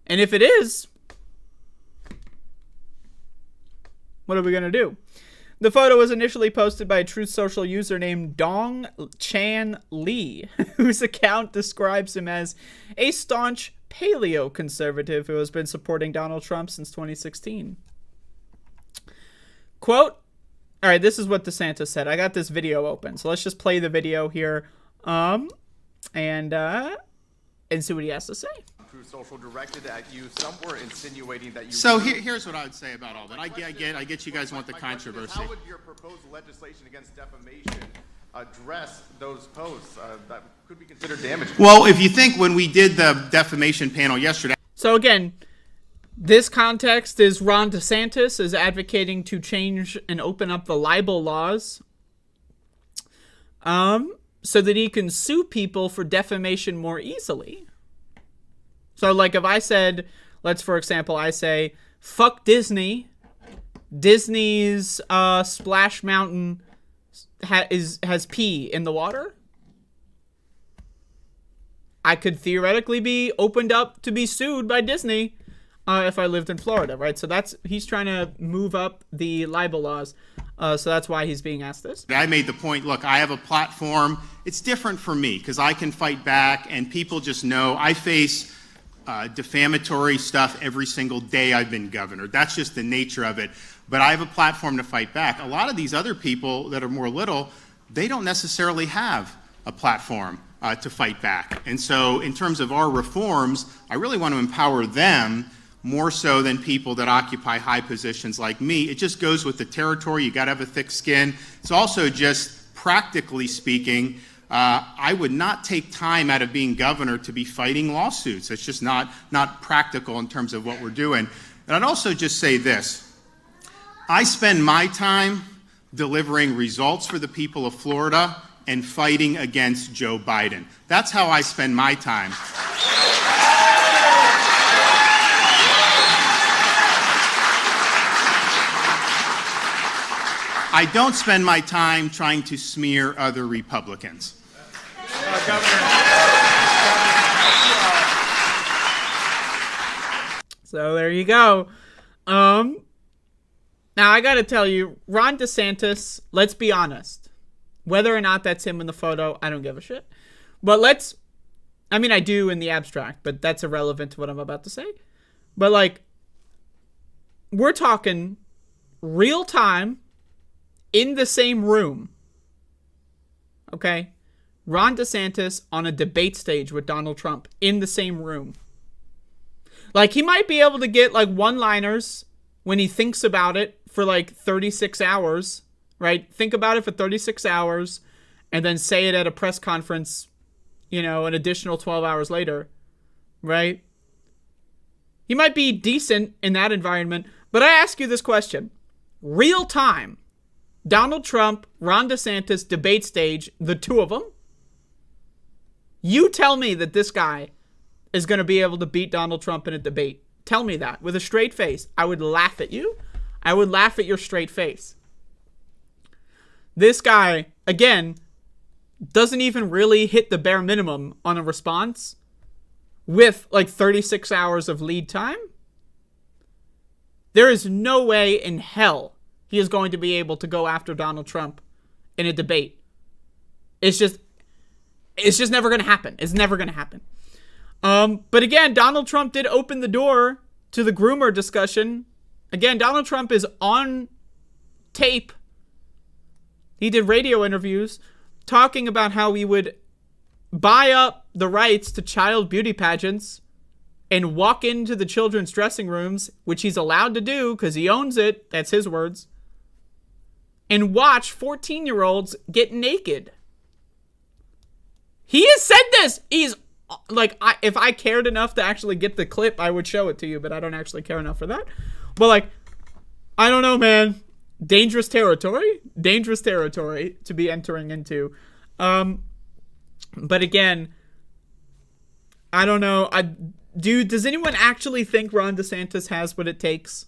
And if it is, what are we going to do? The photo was initially posted by a Truth Social user named Dong Chan Lee, whose account describes him as a staunch paleo-conservative who has been supporting Donald Trump since 2016. Quote, all right, this is what DeSantis said. I got this video open, so let's just play the video here and see what he has to say. Truth Social directed at you. Some were insinuating that you. So here's what I would say about all that. I get you guys want the controversy. How would your proposed legislation against defamation address those posts that could be considered damaging? Well, if you think when we did the defamation panel yesterday. So again, this context is Ron DeSantis is advocating to change and open up the libel laws, so that he can sue people for defamation more easily. So, like, if I said, for example, I say, fuck Disney. Disney's Splash Mountain has pee in the water. I could theoretically be opened up to be sued by Disney if I lived in Florida, right? So he's trying to move up the libel laws. So that's why he's being asked this. I made the point, look, I have a platform. It's different for me because I can fight back and people just know I face defamatory stuff every single day I've been governor. That's just the nature of it. But I have a platform to fight back. A lot of these other people that are more little, they don't necessarily have a platform to fight back. And so in terms of our reforms, I really want to empower them more so than people that occupy high positions like me. It just goes with the territory. You got to have a thick skin. It's also just practically speaking, I would not take time out of being governor to be fighting lawsuits. It's just not practical in terms of what we're doing. And I'd also just say this. I spend my time delivering results for the people of Florida and fighting against Joe Biden. That's how I spend my time. I don't spend my time trying to smear other Republicans. So there you go. Now I gotta tell you, Ron DeSantis, let's be honest. Whether or not that's him in the photo, I don't give a shit. But I do in the abstract, but that's irrelevant to what I'm about to say. But we're talking real time in the same room. Okay? Ron DeSantis on a debate stage with Donald Trump in the same room. He might be able to get one-liners when he thinks about it for 36 hours, right? Think about it for 36 hours and then say it at a press conference, an additional 12 hours later, right? He might be decent in that environment, but I ask you this question. Real time, Donald Trump, Ron DeSantis, debate stage, the two of them. You tell me that this guy is going to be able to beat Donald Trump in a debate. Tell me that with a straight face. I would laugh at you. I would laugh at your straight face. This guy, again, doesn't even really hit the bare minimum on a response with 36 hours of lead time. There is no way in hell he is going to be able to go after Donald Trump in a debate. It's just never going to happen. It's never going to happen. But again, Donald Trump did open the door to the groomer discussion. Again, Donald Trump is on tape. He did radio interviews talking about how he would buy up the rights to child beauty pageants and walk into the children's dressing rooms, which he's allowed to do because he owns it, that's his words, and watch 14-year-olds get naked. He has said this. He's like, if I cared enough to actually get the clip, I would show it to you, but I don't actually care enough for that. But like, I don't know, man. Dangerous territory to be entering into. But again, I don't know. Dude, does anyone actually think Ron DeSantis has what it takes?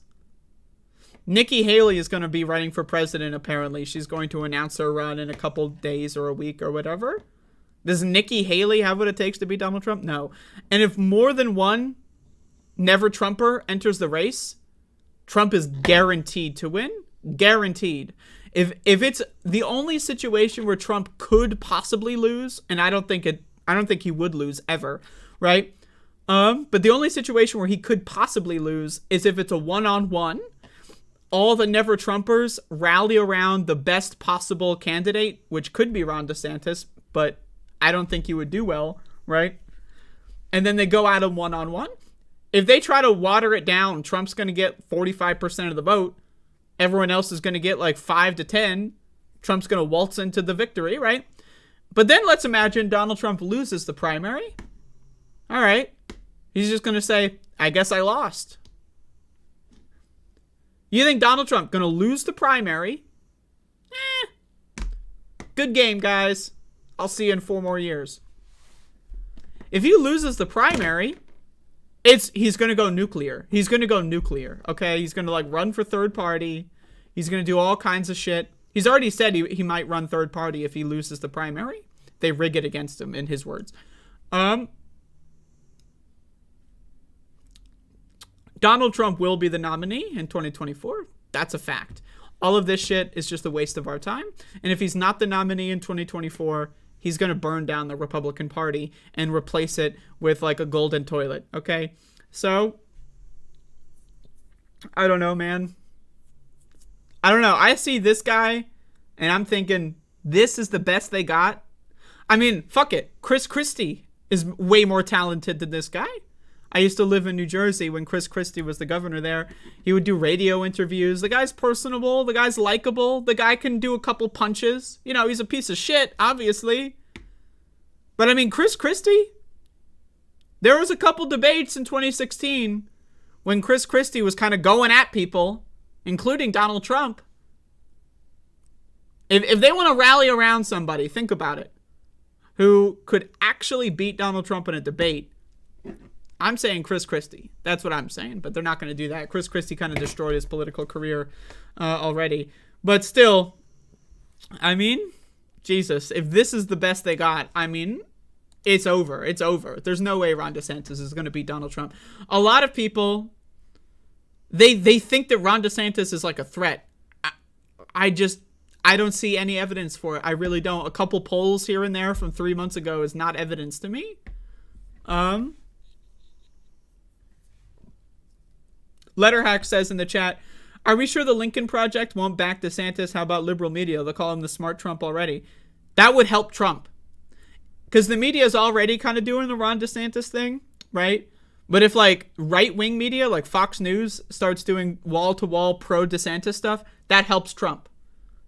Nikki Haley is going to be running for president, apparently. She's going to announce her run in a couple days or a week or whatever. Does Nikki Haley have what it takes to beat Donald Trump? No. And if more than one never Trumper enters the race, Trump is guaranteed to win. Guaranteed. If it's the only situation where Trump could possibly lose, and I don't think he would lose ever, right? But the only situation where he could possibly lose is if it's a one-on-one. All the never Trumpers rally around the best possible candidate, which could be Ron DeSantis, but I don't think he would do well, right? And then they go at him one-on-one. If they try to water it down, Trump's going to get 45% of the vote. Everyone else is going to get like 5 to 10. Trump's going to waltz into the victory, right? But then let's imagine Donald Trump loses the primary. All right. He's just going to say, I guess I lost. You think Donald Trump going to lose the primary? Good game, guys. I'll see you in 4 more years. If he loses the primary, he's going to go nuclear. He's going to go nuclear, okay? He's going to like run for third party. He's going to do all kinds of shit. He's already said he might run third party if he loses the primary. They rig it against him, in his words. Donald Trump will be the nominee in 2024. That's a fact. All of this shit is just a waste of our time. And if he's not the nominee in 2024, he's going to burn down the Republican Party and replace it with like a golden toilet, okay? So, I don't know, man. I don't know. I see this guy, and I'm thinking, this is the best they got. I mean, fuck it. Chris Christie is way more talented than this guy. I used to live in New Jersey when Chris Christie was the governor there. He would do radio interviews. The guy's personable. The guy's likable. The guy can do a couple punches. You know, he's a piece of shit, obviously. But I mean, Chris Christie? There was a couple debates in 2016 when Chris Christie was kind of going at people, including Donald Trump. If they want to rally around somebody, think about it, who could actually beat Donald Trump in a debate, I'm saying Chris Christie. That's what I'm saying, but they're not going to do that. Chris Christie kind of destroyed his political career already. But still, I mean, Jesus, if this is the best they got, I mean, it's over. It's over. There's no way Ron DeSantis is going to beat Donald Trump. A lot of people, they think that Ron DeSantis is like a threat. I don't see any evidence for it. I really don't. A couple polls here and there from 3 months ago is not evidence to me. Letterhack says in the chat, are we sure the Lincoln Project won't back DeSantis? How about liberal media? They'll call him the smart Trump already. That would help Trump. Because the media is already kind of doing the Ron DeSantis thing, right? But if like right-wing media, like Fox News, starts doing wall-to-wall pro-DeSantis stuff, that helps Trump.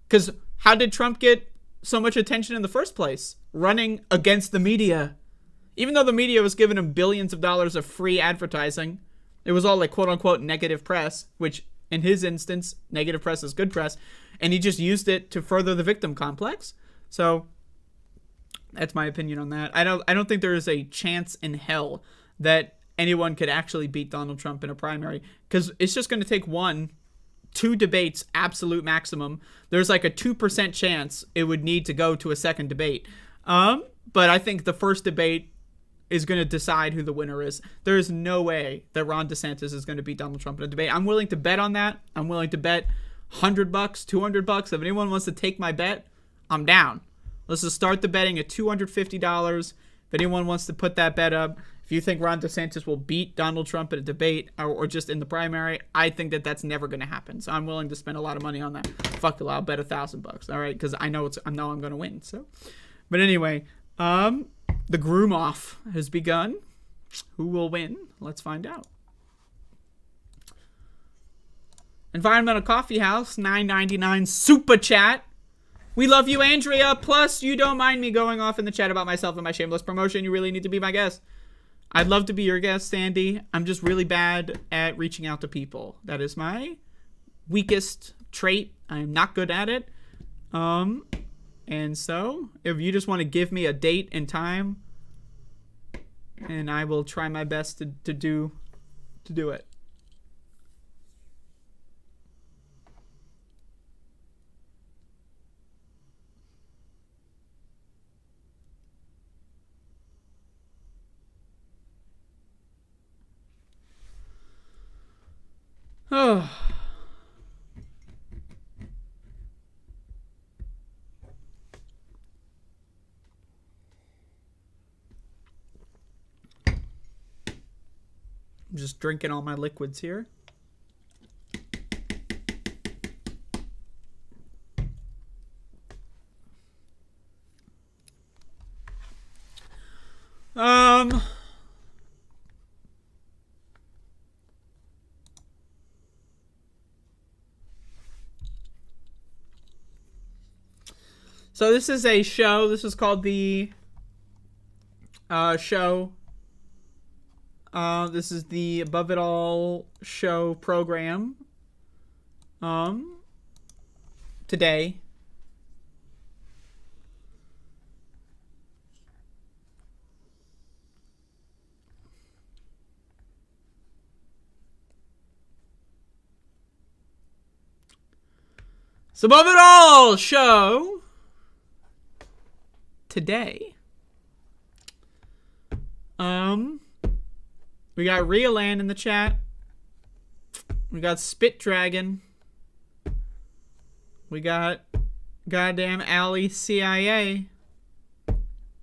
Because how did Trump get so much attention in the first place? Running against the media. Even though the media was giving him billions of dollars of free advertising, it was all like quote-unquote negative press, which in his instance, negative press is good press, and he just used it to further the victim complex. So that's my opinion on that. I don't think there is a chance in hell that anyone could actually beat Donald Trump in a primary, because it's just going to take 2 debates, absolute maximum. There's like a 2% chance it would need to go to a second debate. But I think the first debate is going to decide who the winner is. There is no way that Ron DeSantis is going to beat Donald Trump in a debate. I'm willing to bet on that. I'm willing to bet $100, $200. If anyone wants to take my bet, I'm down. Let's just start the betting at $250. If anyone wants to put that bet up, if you think Ron DeSantis will beat Donald Trump in a debate or just in the primary, I think that that's never going to happen. So I'm willing to spend a lot of money on that. Fuck it, I'll bet $1,000. All right, because I know I'm going to win. So, but anyway, The groom off has begun. Who will win? Let's find out. Environmental Coffee House, $9.99 super chat. We love you, Andrea. Plus, you don't mind me going off in the chat about myself and my shameless promotion. You really need to be my guest. I'd love to be your guest, Sandy. I'm just really bad at reaching out to people. That is my weakest trait. I'm not good at it. And so, if you just want to give me a date and time, and I will try my best to do it. Oh. I'm just drinking all my liquids here. So this is a show. This is called the show. This is the Above It All show program. Today. It's Above It All show. Today. We got Rioland in the chat. We got Spit Dragon. We got goddamn Alley CIA.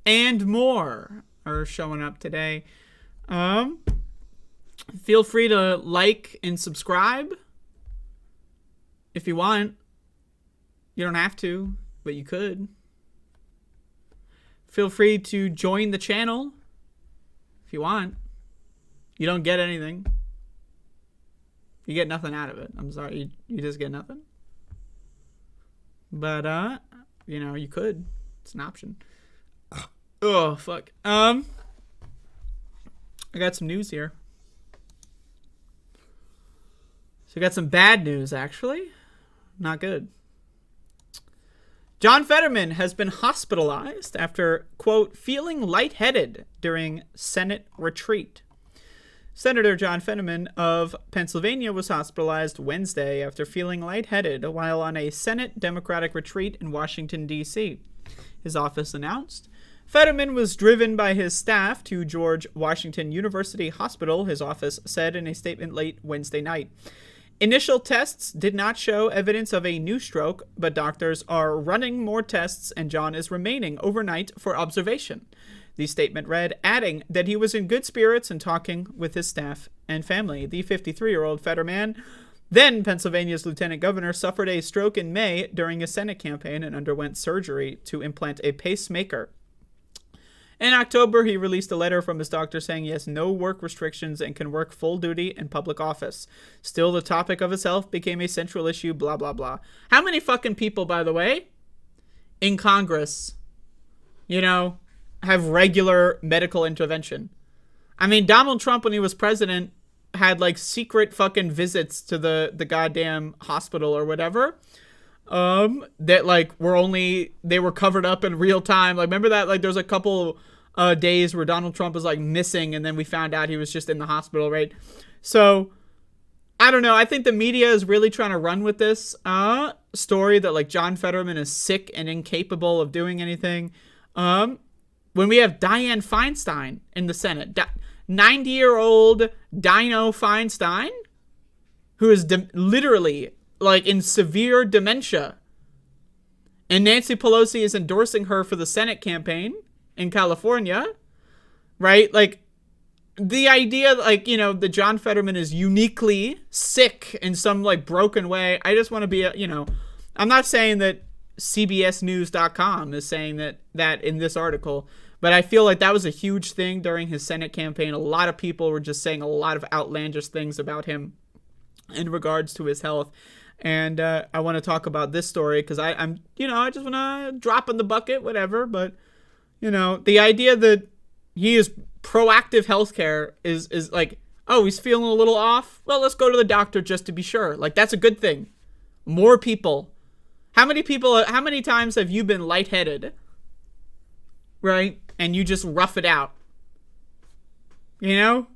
And more are showing up today. Feel free to like and subscribe if you want. You don't have to, but you could. Feel free to join the channel if you want. You don't get anything. You get nothing out of it. I'm sorry. You just get nothing. But, you know, you could. It's an option. Oh, fuck. I got some news here. So I got some bad news, actually. Not good. John Fetterman has been hospitalized after, quote, feeling lightheaded during Senate retreat. Senator John Fetterman of Pennsylvania was hospitalized Wednesday after feeling lightheaded while on a Senate Democratic retreat in Washington, D.C., his office announced. Fetterman was driven by his staff to George Washington University Hospital, his office said in a statement late Wednesday night. Initial tests did not show evidence of a new stroke, but doctors are running more tests and John is remaining overnight for observation. The statement read, adding that he was in good spirits and talking with his staff and family. The 53-year-old Fetterman, then Pennsylvania's lieutenant governor, suffered a stroke in May during a Senate campaign and underwent surgery to implant a pacemaker. In October, he released a letter from his doctor saying he has no work restrictions and can work full duty in public office. Still, the topic of his health became a central issue, blah, blah, blah. How many fucking people, by the way, in Congress, you know, have regular medical intervention? I mean, Donald Trump, when he was president, had, like, secret fucking visits to the goddamn hospital or whatever. That like they were covered up in real time. Like, remember that? Like, there's a couple days where Donald Trump was like missing, and then we found out he was just in the hospital, right? So I don't know. I think the media is really trying to run with this story that like John Fetterman is sick and incapable of doing anything. When we have Dianne Feinstein in the Senate, 90-year-old Dino Feinstein, who is literally like in severe dementia, and Nancy Pelosi is endorsing her for the Senate campaign in California, right? Like, the idea, like, you know, that John Fetterman is uniquely sick in some like broken way. I just want to be, you know, I'm not saying that CBSnews.com is saying that in this article. But I feel like that was a huge thing during his Senate campaign. A lot of people were just saying a lot of outlandish things about him in regards to his health. And I want to talk about this story because I'm, I just want to drop in the bucket, whatever. But, the idea that he is proactive healthcare is like, oh, he's feeling a little off. Well, let's go to the doctor just to be sure. Like, that's a good thing. More people. How many times have you been lightheaded? Right? And you just rough it out. If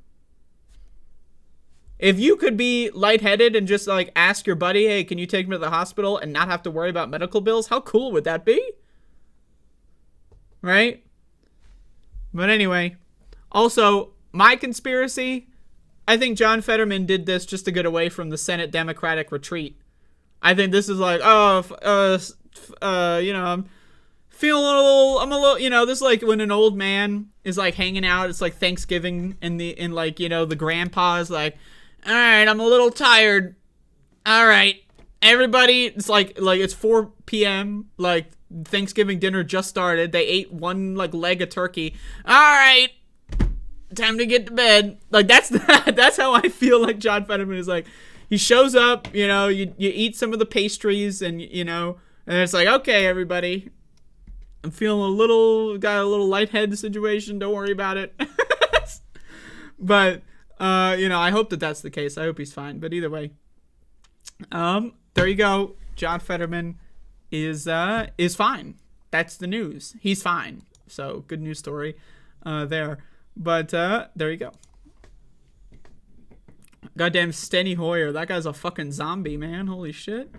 you could be lightheaded and just like ask your buddy, hey, can you take me to the hospital and not have to worry about medical bills? How cool would that be? Right? But anyway, also, my conspiracy, I think John Fetterman did this just to get away from the Senate Democratic retreat. I think this is like, I'm feeling I'm a little, this is like when an old man is like hanging out, it's like Thanksgiving and the grandpa's like, all right, I'm a little tired. All right, everybody, it's like it's 4 p.m. Like Thanksgiving dinner just started. They ate one like leg of turkey. All right, time to get to bed. Like that's how I feel like John Fetterman is like. He shows up, you eat some of the pastries and and it's like, okay, everybody, I'm feeling got a little lightheaded situation. Don't worry about it. But I hope that's the case. I hope he's fine. But either way, there you go. John Fetterman is fine. That's the news. He's fine. So good news story, there. But there you go. Goddamn Steny Hoyer. That guy's a fucking zombie, man. Holy shit.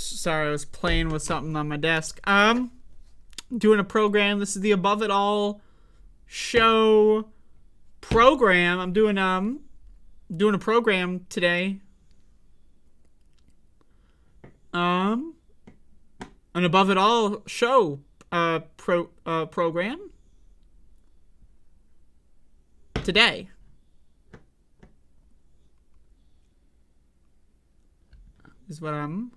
Sorry, I was playing with something on my desk. Doing a program. This is the Above It All show program. I'm doing a program today. An Above It All show program today. Is what I'm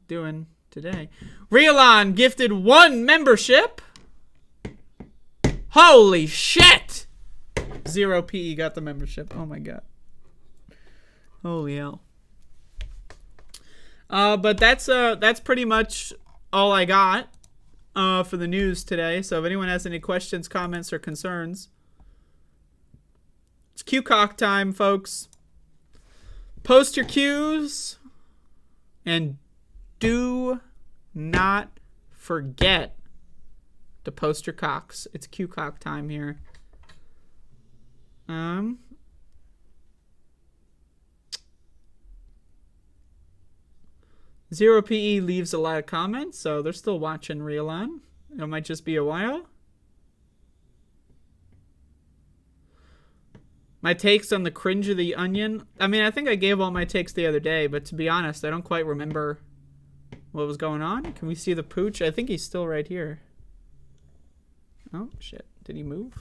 doing today. Realon gifted 1 membership. Holy shit! 0 PE got the membership. Oh my god. Holy hell. But that's pretty much all I got for the news today. So if anyone has any questions, comments, or concerns, it's Q-Cock time, folks. Post your Qs. And do not forget to post your cocks. It's Q-Cock time here. 0 PE leaves a lot of comments, so they're still watching Realon. It might just be a while. My takes on the cringe of the onion. I mean, I think I gave all my takes the other day, but to be honest, I don't quite remember what was going on. Can we see the pooch? I think he's still right here. Oh, shit. Did he move?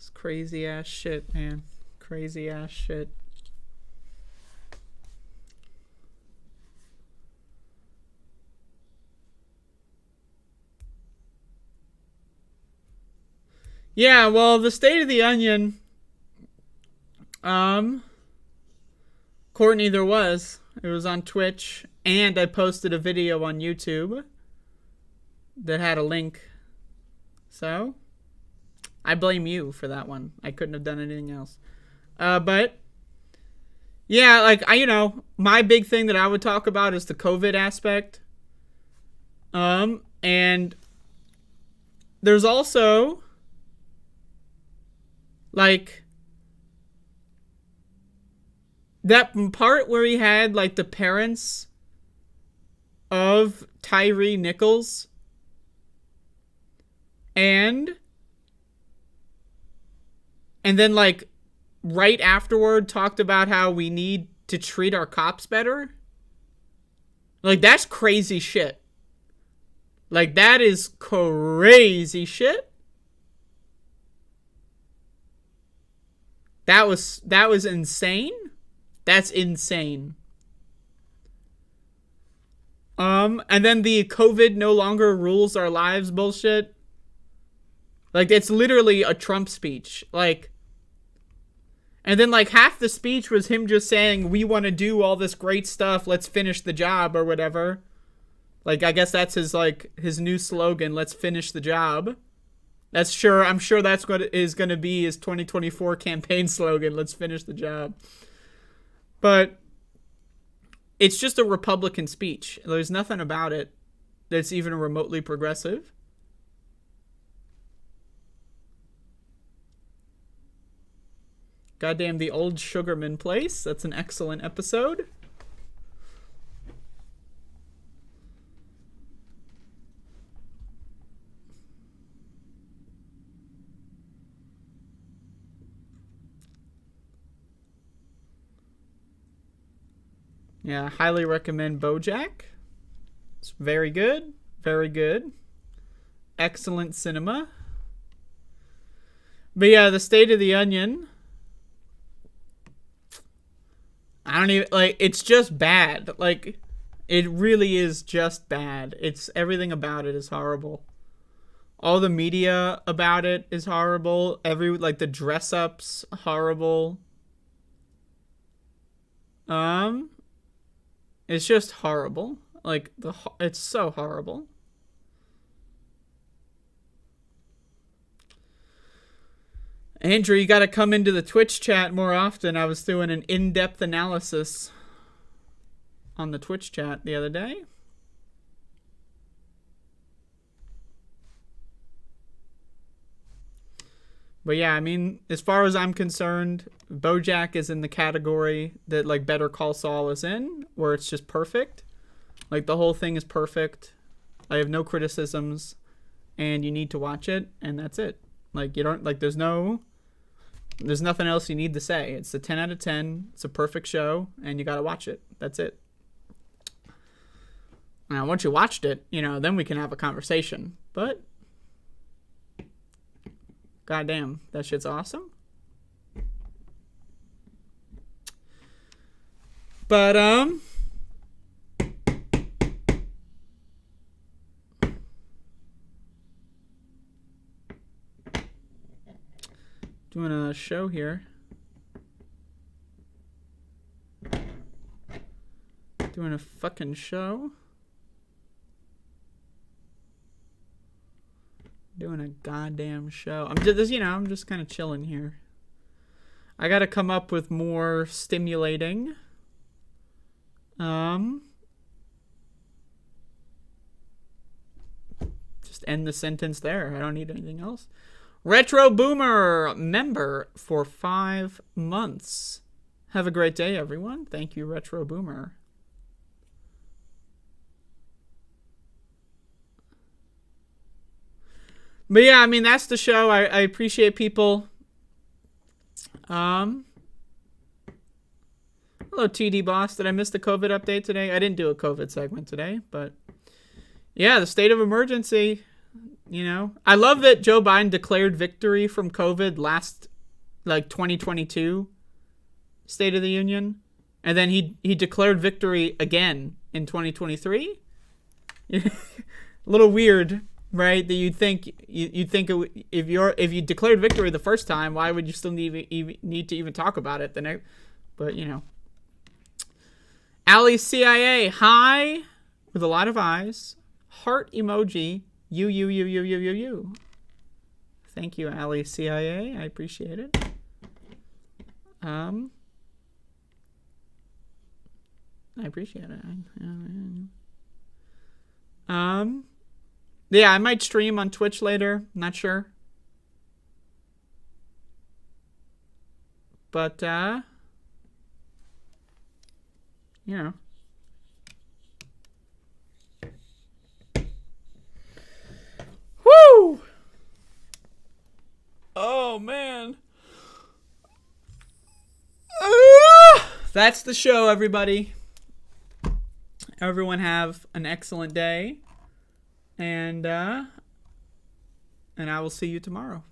It's crazy ass shit, man. Crazy ass shit. Yeah, well, the State of the Onion, Courtney, there was. It was on Twitch, and I posted a video on YouTube that had a link. So, I blame you for that one. I couldn't have done anything else. But, yeah, like, my big thing that I would talk about is the COVID aspect. And there's also, like, that part where he had, like, the parents of Tyree Nichols and then, like, right afterward talked about how we need to treat our cops better. Like, that's crazy shit. Like, that is crazy shit. That was insane. That's insane. And then the COVID no longer rules our lives bullshit. Like, it's literally a Trump speech. Like, and then, like, half the speech was him just saying, we want to do all this great stuff, let's finish the job, or whatever. Like, I guess that's his new slogan, let's finish the job. I'm sure that's what is going to be his 2024 campaign slogan, let's finish the job. But it's just a Republican speech. There's nothing about it that's even remotely progressive. Goddamn, the old Sugarman Place. That's an excellent episode. Yeah, highly recommend BoJack. It's very good. Very good. Excellent cinema. But yeah, the State of the Onion. I don't even, like, it's just bad. Like, it really is just bad. It's, everything about it is horrible. All the media about it is horrible. The dress-ups, horrible. It's just horrible. Like, it's so horrible. Andrew, you gotta come into the Twitch chat more often. I was doing an in-depth analysis on the Twitch chat the other day. But yeah, I mean, as far as I'm concerned, BoJack is in the category that, like, Better Call Saul is in, where it's just perfect. Like, the whole thing is perfect. I have no criticisms, and you need to watch it, and that's it. Like, you don't, like, there's nothing else you need to say. It's a 10 out of 10. It's a perfect show, and you gotta watch it. That's it. Now, once you watched it, then we can have a conversation. But goddamn, that shit's awesome. But, doing a show here. Doing a fucking show. Doing a goddamn show. I'm just kind of chilling here. I gotta come up with more stimulating. Just end the sentence there. I don't need anything else. Retro Boomer member for 5 months. Have a great day, everyone. Thank you, Retro Boomer. But yeah, I mean, that's the show. I appreciate people. Hello, TD Boss. Did I miss the COVID update today? I didn't do a COVID segment today, but yeah, the state of emergency. You know, I love that Joe Biden declared victory from COVID last, 2022 State of the Union, and then he declared victory again in 2023. A little weird, right? That you'd think if you declared victory the first time, why would you still need to even talk about it the next? But you know, Ali CIA, hi, with a lot of eyes, heart emoji, you. Thank you, Ali CIA. I appreciate it. I appreciate it. Yeah, I might stream on Twitch later. Not sure. But, you know. Woo! Oh, man. That's the show, everybody. Everyone have an excellent day. And I will see you tomorrow.